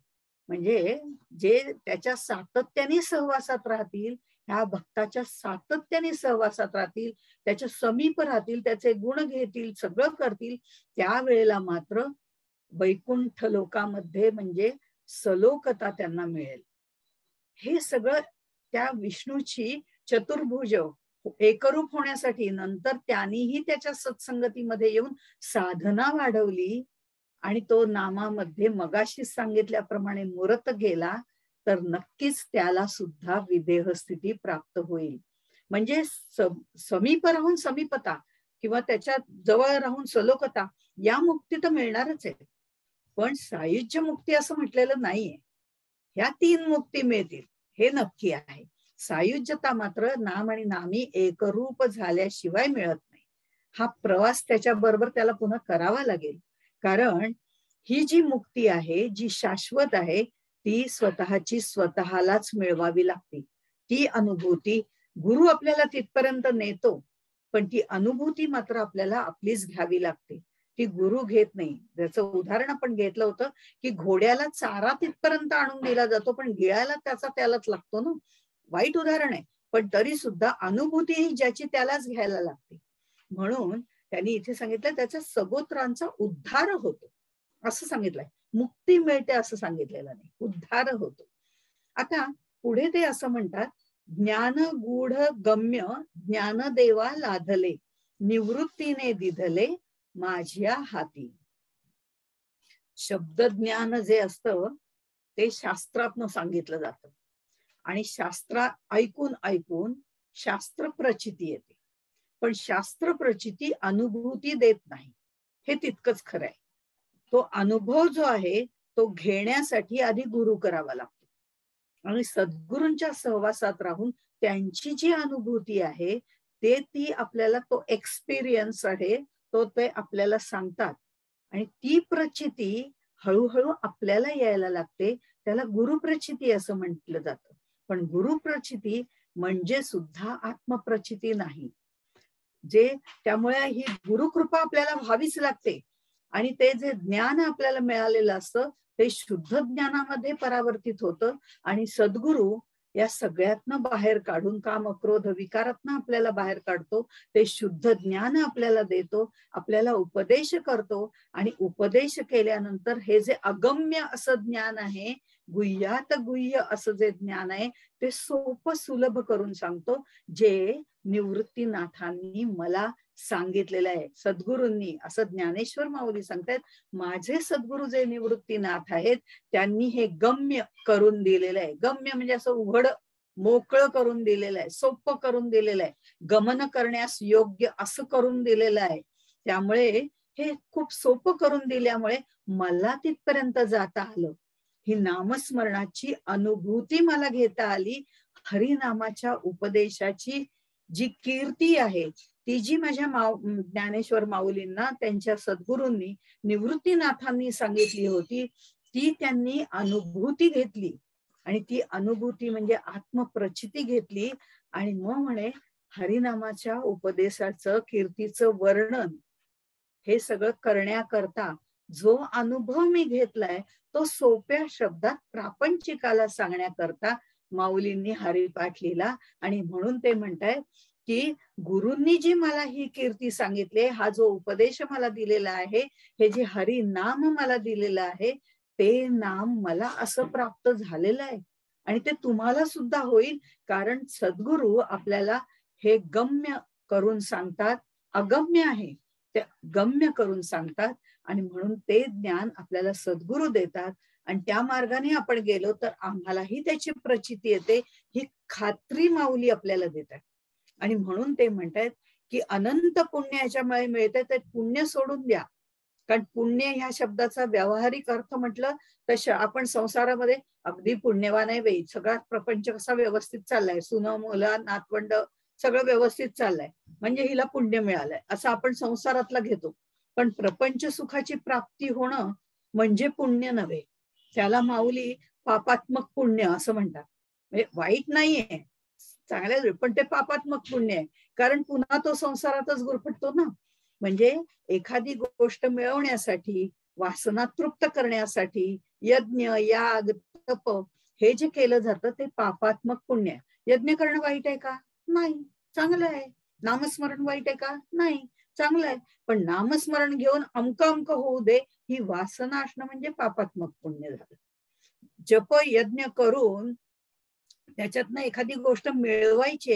Speaker 1: म्हणजे जे त्याच्या सातत्याने सहवासात राहतील, ह्या भक्ताच्या सातत्याने सहवासात राहतील, त्याच्या समीप राहतील, त्याचे गुण घेतील, सगळं करतील, त्यावेळेला मात्र वैकुंठ लोकामध्ये म्हणजे सलोकता त्यांना मिळेल. हे सगळं त्या विष्णूची चतुर्भुज एकरूप होण्यासाठी नंतर त्यांनीही त्याच्या सत्संगतीमध्ये येऊन साधना वाढवली आणि तो नामामध्ये मगाशी सांगितल्याप्रमाणे मुरत गेला तर नक्कीच त्याला सुद्धा विदेह स्थिती प्राप्त होईल. म्हणजे समीप राहून समीपता किंवा त्याच्या जवळ राहून सलोकता या मुक्ती तर मिळणारच आहे. पण सायुज्य मुक्ती असं म्हटलेलं नाहीये. ह्या तीन मुक्ती मिळतील हे नक्की आहे. सायुज्यता मात्र नाम आणि नामी एकरूप झाल्याशिवाय मिळत नाही. हा प्रवास त्याच्या बरोबर त्याला पुन्हा करावा लागेल. कारण ही जी मुक्ती आहे, जी शाश्वत आहे, ती स्वतःची स्वतःलाच मिळवावी लागते. ती अनुभूती गुरु आपल्याला तिथपर्यंत नेतो, पण ती अनुभूती मात्र आपल्याला आपलीच घ्यावी लागते. ती गुरु घेत नाही. त्याचं उदाहरण आपण घेतलं होतं की घोड्याला चारा तिथपर्यंत आणून दिला जातो, पण गिळायला त्यालाच लागतो ना. वाईट उदाहरण आहे, पण तरी सुद्धा अनुभूती ही ज्याची त्यालाच घ्यायला लागते. म्हणून त्यांनी इथे सांगितलं त्याच्या सगोत्रांचा उद्धार होतो असं सांगितलंय. मुक्ती मिळते असं सांगितलेलं नाही, उद्धार होतो. आता पुढे ते असं म्हणतात, ज्ञान गूढ गम्य ज्ञानदेवा लाधले निवृत्तीने दिधले माझ्या हाती. शब्दज्ञान जे असतं ते शास्त्रातनं सांगितलं जातं आणि शास्त्र ऐकून ऐकून शास्त्र प्रचिती येते, पण शास्त्र प्रचिती अनुभूती देत नाही, हे तितकंच खरं आहे. तो अनुभव जो आहे तो घेण्यासाठी आधी गुरु करावा लागतो आणि सद्गुरूंच्या सहवासात राहून त्यांची जी अनुभूती आहे ती आपल्याला, तो एक्सपिरियन्स आहे तो ते आपल्याला सांगतात आणि ती प्रचिती हळूहळू आपल्याला यायला लागते. त्याला गुरुप्रचिती असं म्हटलं जातं. पण गुरुप्रचिती म्हणजे सुद्धा आत्मप्रचिती नाही. त्यामुळे ही गुरुकृपा आपल्याला व्हावीच लागते आणि ते जे ज्ञान आपल्याला मिळालेलं असतं ते शुद्ध ज्ञानामध्ये परावर्तित होतं आणि सद्गुरु या सगळ्यातनं बाहेर काढून, काम क्रोध विकारातनं आपल्याला बाहेर काढतो. ते शुद्ध ज्ञान आपल्याला देतो, आपल्याला उपदेश करतो आणि उपदेश केल्यानंतर हे जे अगम्य असं ज्ञान आहे, गुह्यात गुह्य असं जे ज्ञान आहे ते सोपं सुलभ करून सांगतो, जे निवृत्तीनाथांनी मला सांगितलेलं आहे. सद्गुरूंनी, असं ज्ञानेश्वर माऊली सांगतायत, माझे सद्गुरू जे निवृत्तीनाथ आहेत त्यांनी हे गम्य करून दिलेलं आहे. गम्य म्हणजे असं उघड मोकळं करून दिलेलं आहे, सोपं करून दिलेलं आहे, गमन करण्यास योग्य असं करून दिलेलं आहे. त्यामुळे हे खूप सोपं करून दिल्यामुळे मला तिथपर्यंत जाता आलं. ही नामस्मरणाची अनुभूती मला घेता आली. हरिनामाच्या उपदेशाची जी कीर्ती आहे ती जी माझ्या ज्ञानेश्वर माऊलींना त्यांच्या सद्गुरूंनी निवृत्तीनाथांनी सांगितली होती, ती त्यांनी अनुभूती घेतली आणि ती अनुभूती म्हणजे आत्मप्रचिती घेतली. आणि मग म्हणे हरिनामाच्या उपदेशाचं, कीर्तीचं वर्णन हे सगळं करण्याकरता जो अनुभव मी घेतलाय तो सोप्या शब्दात प्रापंचिकाला सांगण्याकरता माऊलींनी हरिपाठ लिहिला. आणि म्हणून ते म्हणतायत की गुरूंनी जी मला ही कीर्ती सांगितली, हा जो उपदेश मला दिलेला आहे, हे जे हरी नाम मला दिलेलं आहे, ते नाम मला असं प्राप्त झालेलं आहे आणि ते तुम्हाला सुद्धा होईल. कारण सद्गुरू आपल्याला हे गम्य करून सांगतात, अगम्य आहे ते गम्य करून सांगतात आणि म्हणून ते ज्ञान आपल्याला सद्गुरू देतात आणि त्या मार्गाने आपण गेलो तर आम्हालाही त्याची प्रचिती येते, ही खात्री माऊली आपल्याला देतात. आणि म्हणून ते म्हणतात की अनंत पुण्य ह्याच्यामुळे मिळते, ते पुण्य सोडून द्या. कारण पुण्य ह्या शब्दाचा व्यावहारिक अर्थ म्हटलं तर आपण संसारामध्ये अगदी पुण्यवान आहे बाई, सगळा प्रपंच कसा व्यवस्थित चाललाय, सुनं मुलं नातवंड सगळं व्यवस्थित चाललंय म्हणजे हिला पुण्य मिळालंय असं आपण संसारातला घेतो. पण प्रपंच सुखाची प्राप्ती होणं म्हणजे पुण्य नव्हे, त्याला माऊली पापात्मक पुण्य असं म्हणतात. म्हणजे वाईट नाहीये, चांगले, पण ते पापात्मक पुण्य आहे. कारण पुन्हा तो संसारातच गुरफटतो ना. म्हणजे एखादी गोष्ट मिळवण्यासाठी, वासना तृप्त करण्यासाठी यज्ञ, याग, तप हे जे केलं जातं ते पापात्मक पुण्य आहे. यज्ञ करणं वाईट आहे का? नाही, चांगलं आहे. नामस्मरण वाईट आहे का? नाही, चांगलं आहे. पण नामस्मरण घेऊन अमक होऊ दे ही वासना असणं म्हणजे पापात्मक पुण्य झालं. जप यज्ञ करून त्याच्यातनं एखादी गोष्ट मिळवायची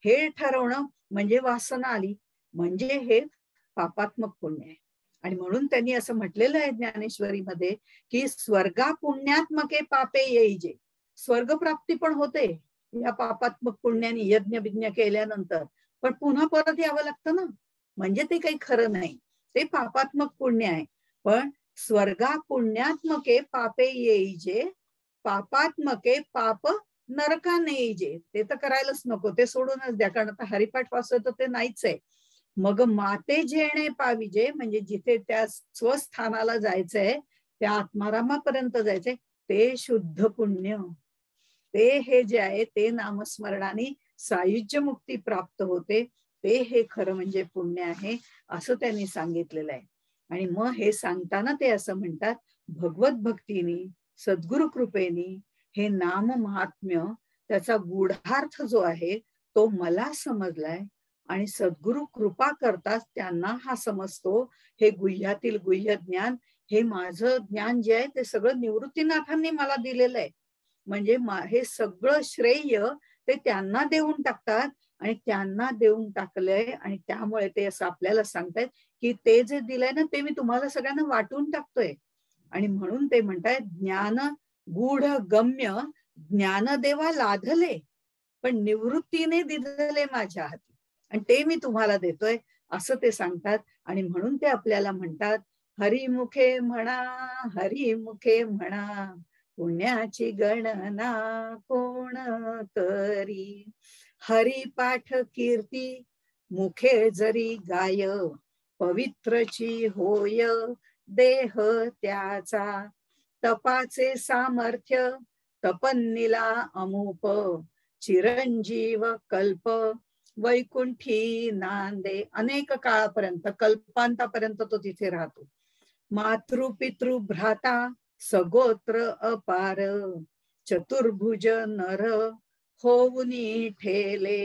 Speaker 1: हे ठरवणं म्हणजे वासना आली, म्हणजे हे पापात्मक पुण्य आहे. आणि म्हणून त्यांनी असं म्हटलेलं आहे ज्ञानेश्वरीमध्ये की स्वर्गा पुण्यात्मके पापे येईजे. स्वर्गप्राप्ती पण होते या पापात्मक पुण्याने यज्ञ विज्ञ केल्यानंतर, पण पुन्हा परत यावं लागतं ना, म्हणजे ते काही खरं नाही, ते पापात्मक पुण्य आहे. पण स्वर्गा पुण्यात्मके पापे येईजे, पापात्मके पाप नरकाने येईजे. ते तर करायलाच नको, ते सोडूनच द्या, कारण आता हरिपाठ वाचलं तर ते नाहीच आहे. मग माते जेणे पाविजे, म्हणजे जिथे त्या स्वस्थानाला जायचंय, त्या आत्मारामापर्यंत जायचंय, ते शुद्ध पुण्य. ते हे जे आहे ते नामस्मरणाने सायुज्य मुक्ती प्राप्त होते, ते हे खरं म्हणजे पुण्य आहे असं त्यांनी सांगितलेलं आहे. आणि मग हे सांगताना ते असं म्हणतात, भगवत भक्तीने, सद्गुरु कृपेने हे नाम महात्म्य, त्याचा गूढार्थ जो आहे तो मला समजलाय आणि सद्गुरु कृपा करतात त्यांना हा समजतो. हे गुह्यातील गुह्य ज्ञान, हे माझं ज्ञान जे आहे ते सगळं निवृत्तीनाथांनी मला दिलेलं आहे. म्हणजे हे सगळं श्रेय ते त्यांना देऊन टाकतात आणि त्यांना देऊन टाकलंय. आणि त्यामुळे ते असं आपल्याला सांगतायत की ते जे दिलंय ना ते मी तुम्हाला सगळ्यांना वाटून टाकतोय. आणि म्हणून ते म्हणतायत ज्ञान गूढ गम्य ज्ञानदेवा लाधले, पण निवृत्तीने दिले माझ्या हाती, आणि ते मी तुम्हाला देतोय असं ते सांगतात. आणि म्हणून ते आपल्याला म्हणतात, हरिमुखे म्हणा, हरिमुखे म्हणा, पुण्याची गणना कोण करी. हरिपाठ कीर्ती मुखे जरी गाय, पवित्रची होय देह त्याचा. तपाचे सामर्थ्य तपन्नीला अमूप, चिरंजीव कल्प वैकुंठी नांदे. अनेक काळापर्यंत, कल्पांतापर्यंत तो तिथे राहतो. मातृ पितृ भ्राता सगोत्र अपार, चतुर्भुज नर होऊनी ठेले.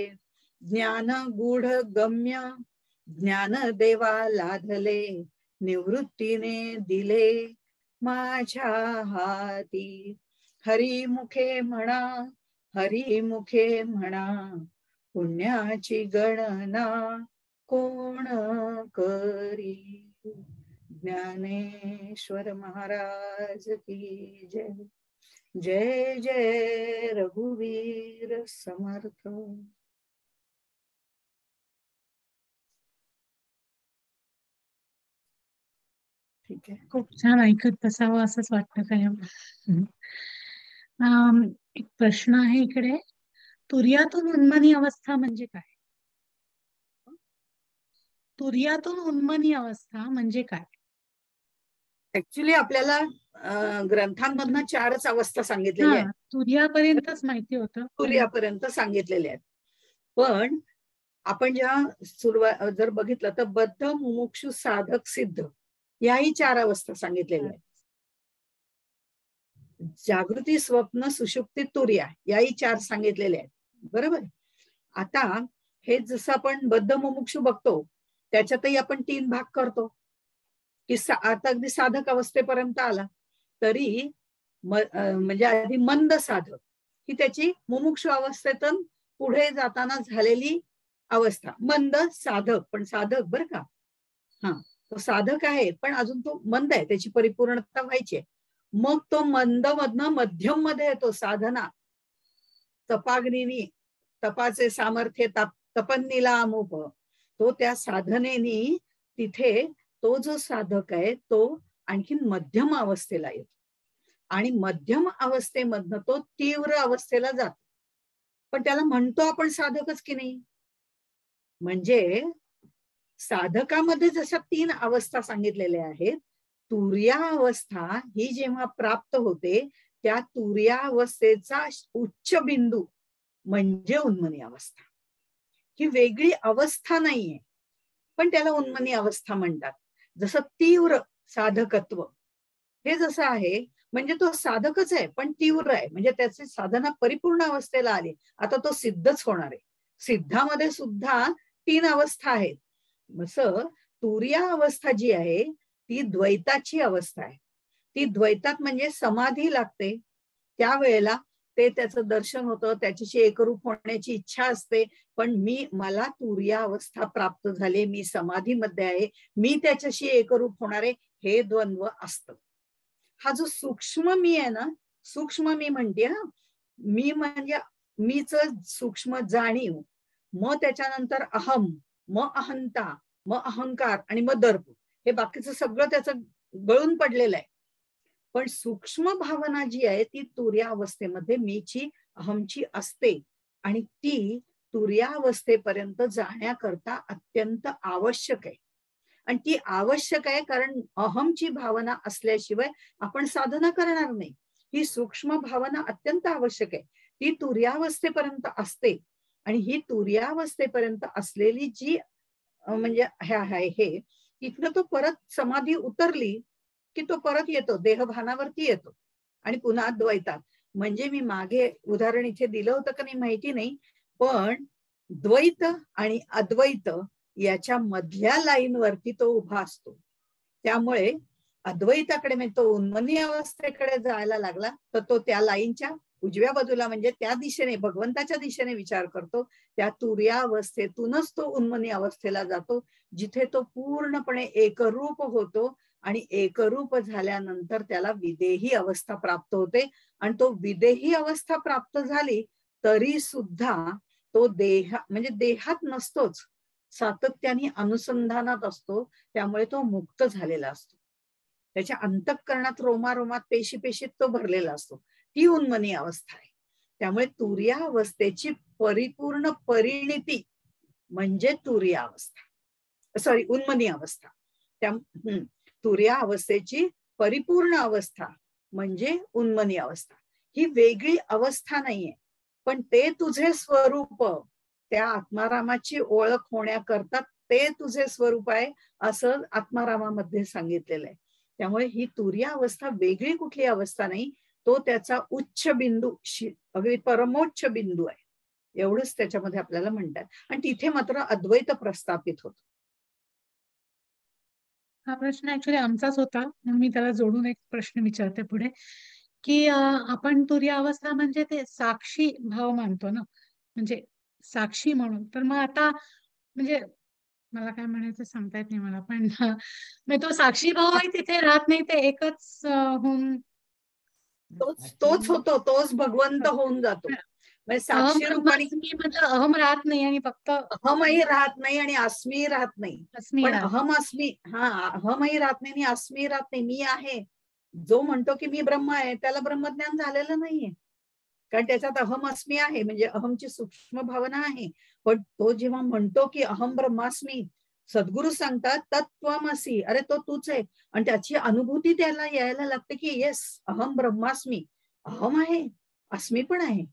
Speaker 1: ज्ञान गूढ गम्य ज्ञान देवा लाधले, निवृत्तीने दिले माझ्या हाती. हरिमुखे म्हणा, हरिमुखे म्हणा, पुण्याची गणना कोण करी. ज्ञानेश्वर महाराज की जय. जय जय रघुवीर समर्थ. ठीक आहे,
Speaker 3: खूप छान ऐकत बसावं असंच वाटतं कायम. एक प्रश्न आहे इकडे, तुर्यातून उन्मनी अवस्था म्हणजे काय? तुर्यातून उन्मनी अवस्था म्हणजे काय?
Speaker 1: ऍक्च्युली आपल्याला ग्रंथांमधनं 4च अवस्था सांगितलेल्या आहेत.
Speaker 3: तुर्यापर्यंतच माहिती होतं,
Speaker 1: तुर्यापर्यंत सांगितलेल्या आहेत. पण आपण जेव्हा जर बघितलं तर बद्ध, मुमुक्षु, साधक, सिद्ध याही 4 अवस्था सांगितलेल्या आहेत. जागृती, स्वप्न, सुषुप्ती, तुर्या याही 4 सांगितलेल्या आहेत. बरोबर. आता हे जसं आपण बद्ध मुमुक्षु बघतो त्याच्यातही आपण 3 भाग करतो की आता अगदी साधक अवस्थेपर्यंत आला तरी म्हणजे आधी मंद साधक ही त्याची मुमुक्षु अवस्थेतून पुढे जाताना झालेली अवस्था. मंद साधक, पण साधक बरं का, हा तो साधक आहे पण अजून तो मंद आहे, त्याची परिपूर्णता व्हायची आहे. मग तो मंद मधनं मध्यम मध्ये येतो. साधना तपाग्निनी, तपाचे सामर्थ्य तपन्नीला अमुप, तो त्या साधनेनी तिथे तो जो साधक आहे तो आणखीन मध्यम अवस्थेला येतो आणि मध्यम अवस्थेमधनं तो तीव्र अवस्थेला जातो. पण त्याला म्हणतो आपण साधकच की नाही. म्हणजे साधकामध्ये जशा 3 अवस्था सांगितलेल्या आहेत, तुर्या अवस्था ही जेव्हा प्राप्त होते त्या तुर्या अवस्थेचा उच्च बिंदू म्हणजे उन्मनी अवस्था. ही वेगळी अवस्था नाहीये, पण त्याला उन्मनी अवस्था म्हणतात. जसं तीव्र साधकत्व हे जसं आहे, म्हणजे तो साधकच आहे पण तीव्र आहे, म्हणजे त्याची साधना परिपूर्ण अवस्थेला आली. आता तो सिद्धच होणार आहे. सिद्धामध्ये सुद्धा 3 अवस्था आहेत. असं तुर्या अवस्था जी आहे ती द्वैताची अवस्था आहे. ती द्वैतात म्हणजे समाधी लागते. त्यावेळेला ते त्याचं दर्शन होतं, त्याच्याशी एकरूप होण्याची इच्छा असते. पण मला तुर्या अवस्था प्राप्त झाली, मी समाधीमध्ये आहे, मी त्याच्याशी एकरूप होणार आहे, हे द्वंद्व असतं. हा जो सूक्ष्म मी आहे ना, सूक्ष्म मी म्हणते हा, मी म्हणजे मीच सूक्ष्म जाणीव, मग त्याच्यानंतर अहम, मग अहंता, मग अहंकार आणि मग दर्प, हे बाकीचं सगळं त्याचं गळून पडलेलं आहे. पण सूक्ष्म भावना जी आहे ती तुर्या अवस्थेमध्ये मीची अहमची असते आणि ती तुर्या अवस्थेपर्यंत जाण्याकरता अत्यंत आवश्यक आहे. आणि ती आवश्यक आहे कारण अहमची भावना असल्याशिवाय आपण साधना करणार नाही. ही सूक्ष्म भावना अत्यंत आवश्यक आहे. ती तुर्यावस्थेपर्यंत असते आणि ही तुर्यावस्थेपर्यंत असलेली जी म्हणजे हे तिथनं तो परत समाधी उतरली की तो परत येतो, देहभानावरती येतो आणि पुन्हा द्वैतात. म्हणजे मी मागे उदाहरण इथे दिलं होतं का नाही माहिती नाही, पण द्वैत आणि अद्वैत याच्या मधल्या लाईनवरती तो उभा असतो. त्यामुळे अद्वैताकडे म्हणजे तो उन्मनी अवस्थेकडे जायला लागला तर तो त्या लाईनच्या उजव्या बाजूला म्हणजे त्या दिशेने भगवंताच्या दिशेने विचार करतो. त्या तुर्या अवस्थेतूनच तो उन्मनी अवस्थेला जातो, जिथे तो पूर्णपणे एकरूप होतो आणि एकरूप झाल्यानंतर त्याला विदेही अवस्था प्राप्त होते. आणि तो विदेही अवस्था प्राप्त झाली तरी सुद्धा तो म्हणजे देहात नसतोच, सातत्याने अनुसंधानात असतो. त्यामुळे तो मुक्त झालेला असतो. त्याच्या अंतःकरणात रोमारोमात पेशीत तो भरलेला असतो. ती उन्मनी अवस्था आहे. त्यामुळे तुर्या अवस्थेची परिपूर्ण परिणिती म्हणजे तुर्या अवस्था, उन्मनी अवस्था. त्या तुर्या अवस्थेची परिपूर्ण अवस्था म्हणजे उन्मनी अवस्था. ही वेगळी अवस्था नाहीये, पण ते तुझे स्वरूप, त्या आत्मारामाची ओळख होण्याकरता ते तुझे स्वरूप आहे असं आत्मारामामध्ये सांगितलेलं आहे. त्यामुळे ही तुर्या अवस्था वेगळी कुठली अवस्था नाही, तो त्याचा उच्च बिंदू, अगदी परमोच्च बिंदू आहे. एवढंच त्याच्यामध्ये आपल्याला म्हणतात. आणि तिथे मात्र अद्वैत प्रस्थापित होतो.
Speaker 3: हा प्रश्न ऍक्च्युली आमचाच होता, म्हणून मी त्याला जोडून एक प्रश्न विचारते पुढे, की आपण तुर्या अवस्था म्हणजे ते साक्षी भाव मानतो ना, म्हणजे साक्षी म्हणून. तर मग आता म्हणजे मला काय म्हणायचं सांगता येत नाही मला, पण तो साक्षी भाव तिथे राहत नाही, ते एकच होऊन
Speaker 1: तोच होतो, तोच भगवंत होऊन जातो. म्हणजे साक्षी रूपाने
Speaker 3: अहम राहत नाही आणि फक्त
Speaker 1: अहमही राहत नाही आणि अस्मी राहत नाही. पण अहम अस्मी, अहमही राहत नाही आणि अस्मी राहत नाही. मी आहे, जो म्हणतो की मी ब्रह्म आहे त्याला ब्रह्मज्ञान झालेलं नाहीये, कारण त्याच्यात अहम अस्मी आहे, म्हणजे अहमची सूक्ष्म भावना आहे. पण तो जेव्हा म्हणतो की अहम ब्रह्मास्मी, सद्गुरु सांगतात तत्त्वमसी, अरे तो तूच आहे. आणि त्याची अनुभूती त्याला यायला लागते की येस अहम ब्रह्मास्मी, अहम आहे, अस्मी पण आहे.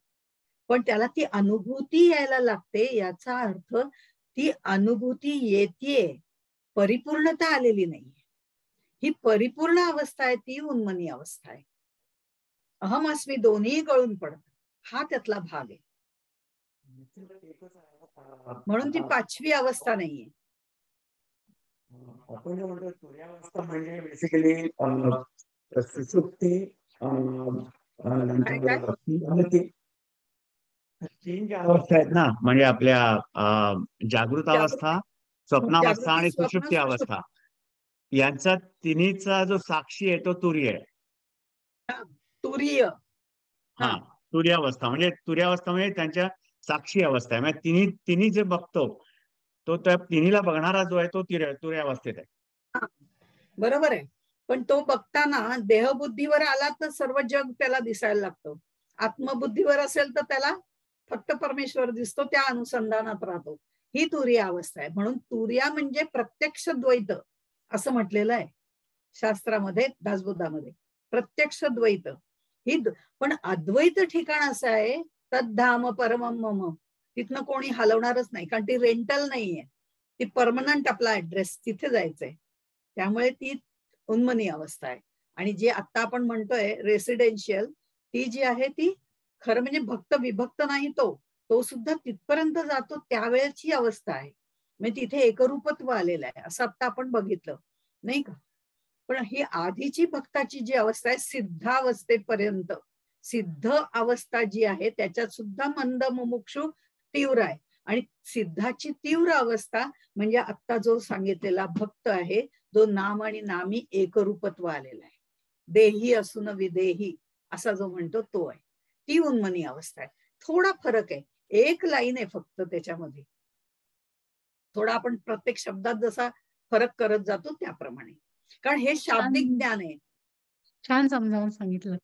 Speaker 1: पण त्याला ती अनुभूती यायला लागते. याचा अर्थ ती अनुभूती येतेय, परिपूर्णता आलेली नाही. ही परिपूर्ण अवस्था आहे, ती उन्मनी अवस्था आहे. अहम अस्मी दोन्ही गळून पडत, हा त्यातला भाग आहे. म्हणून ती 5वी अवस्था नाहीये.
Speaker 2: आपण जे म्हणतो तुर्यावस्था म्हणजे बेसिकली सुसुप्ती, तीन ज्या अवस्था आहेत ना, म्हणजे आपल्या जागृत अवस्था, स्वप्नावस्था आणि सुषुप्ती अवस्था, यांचा तिन्हीचा जो साक्षी आहे तो तुर्य आहे.
Speaker 1: तुरीय.
Speaker 2: हा, तुर्यावस्था म्हणजे त्यांच्या साक्षी अवस्था आहे. म्हणजे तिन्ही जे बघतो तो त्या तिन्हीला बघणारा जो आहे तो तुर्यावस्थेत आहे.
Speaker 1: बरोबर आहे. पण तो बघताना देहबुद्धीवर आला तर सर्व जग त्याला दिसायला लागतं. आत्मबुद्धीवर असेल तर त्याला फक्त परमेश्वर दिसतो, त्या अनुसंधानात राहतो. ही तुर्य अवस्था आहे. म्हणून तुर्या म्हणजे प्रत्यक्ष द्वैत असं म्हटलेलं आहे शास्त्रामध्ये, दासबोधामध्ये. प्रत्यक्ष द्वैत ही. पण अद्वैत ठिकाण असं आहे, तद्धाम परमम मम, तिथनं कोणी हलवणारच नाही, कारण ती रेंटल नाहीये, ती परमनंट आपला ऍड्रेस, तिथे जायचंय. त्यामुळे ती उन्मनी अवस्था आहे. आणि जे आता आपण म्हणतोय रेसिडेन्शियल, ती जी आहे ती खरं म्हणजे भक्त विभक्त नाही, तो सुद्धा तिथपर्यंत जातो त्यावेळेची अवस्था आहे. म्हणजे तिथे एकरूपत्व आलेलं आहे असं आता आपण बघितलं नाही का. पण ही आधीची भक्ताची जी अवस्था आहे सिद्धावस्थेपर्यंत, सिद्ध अवस्था जी आहे त्याच्यात सुद्धा मंद मुमुक्षु तीव्र आहे. आणि सिद्धाची तीव्र अवस्था म्हणजे आता जो सांगितलेला भक्त आहे, जो नाम आणि नामी एकरूपत्व आलेला आहे, देही असून विदेही असा जो म्हणतो तो आहे, ती उन्मनी अवस्था आहे. थोडा फरक आहे, एक लाईन आहे फक्त त्याच्यामध्ये, थोडा आपण प्रत्येक शब्दात जसा फरक करत जातो त्याप्रमाणे, कारण हे शाब्दिक ज्ञान आहे.
Speaker 3: छान समजावून सांगितलं.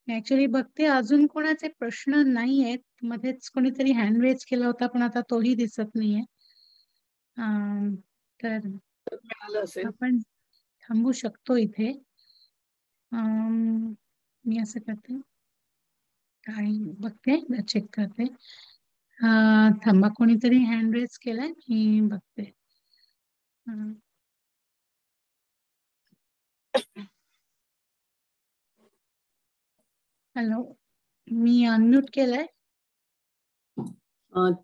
Speaker 3: ऍक्च्युली बघते अजून कोणाचे प्रश्न नाही आहेत. मध्येच कोणीतरी हँड रेज केला होता पण आता तोही दिसत नाहीये. तर
Speaker 1: मिळालं असेल
Speaker 3: आपण थांबू शकतो इथे. मी असं करते, काय बघते, चेक करते. थांबा, कोणीतरी हँड रेज केलाय, मी बघते. हॅलो, मी अनम्यूट केलंय.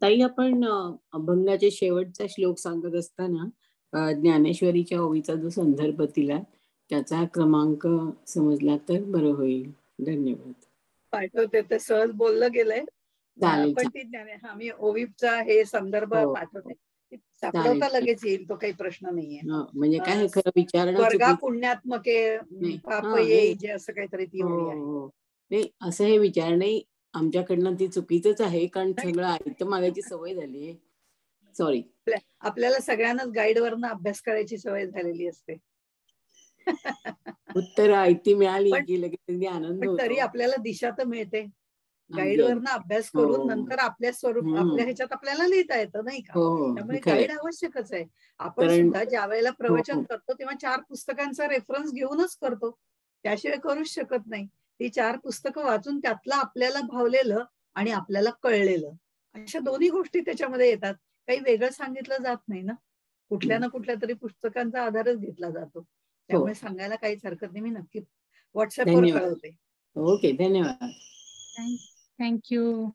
Speaker 4: ताई, आपण अभंगाचे शेवटचा श्लोक सांगत असताना ज्ञानेश्वरीच्या ओवीचा जो संदर्भ दिला त्याचा क्रमांक समजला तर बरं होईल. धन्यवाद.
Speaker 1: पाठवते, ते सहज बोललं गेलंय.
Speaker 4: चालेल.
Speaker 1: पण ती मी ओवीचा हे संदर्भ पाठवते, सापडवता लगेच येईल, तो काही प्रश्न नाहीये.
Speaker 4: म्हणजे काय हे खरं विचारणं
Speaker 1: वर्गा पुण्यात्मके पाप येई जे असं काहीतरी ती ओवी आहे.
Speaker 4: नाही, असं हे विचारणं आमच्याकडनं ती चुकीचंच आहे, कारण सगळं आयतं मागायची सवय झाली आहे. सॉरी.
Speaker 1: आपल्याला सगळ्यांनाच गाईडवरनं अभ्यास करायची सवय झालेली असते.
Speaker 4: उत्तर आयती मिळाली की लगेच आनंद होतो.
Speaker 1: तरी आपल्याला दिशा तर मिळते. गाईडवरनं अभ्यास करून नंतर आपल्या स्वरूप आपल्या ह्याच्यात आपल्याला लिहिता येतं नाही का. त्यामुळे गाईड आवश्यकच आहे. आपण सुद्धा ज्या वेळेला प्रवचन करतो तेव्हा 4 पुस्तकांचा रेफरन्स घेऊनच करतो, त्याशिवाय करूच शकत नाही. ती 4 पुस्तकं वाचून त्यातलं आपल्याला भावलेलं आणि आपल्याला कळलेलं, अशा दोन्ही गोष्टी त्याच्यामध्ये येतात. काही वेगळं सांगितलं जात नाही ना, कुठल्या ना कुठल्या तरी पुस्तकांचा आधारच घेतला जातो. त्यामुळे सांगायला काहीच हरकत नाही. मी नक्की व्हॉट्सअपवर कळवते.
Speaker 4: ओके, धन्यवाद.
Speaker 3: थँक्यू.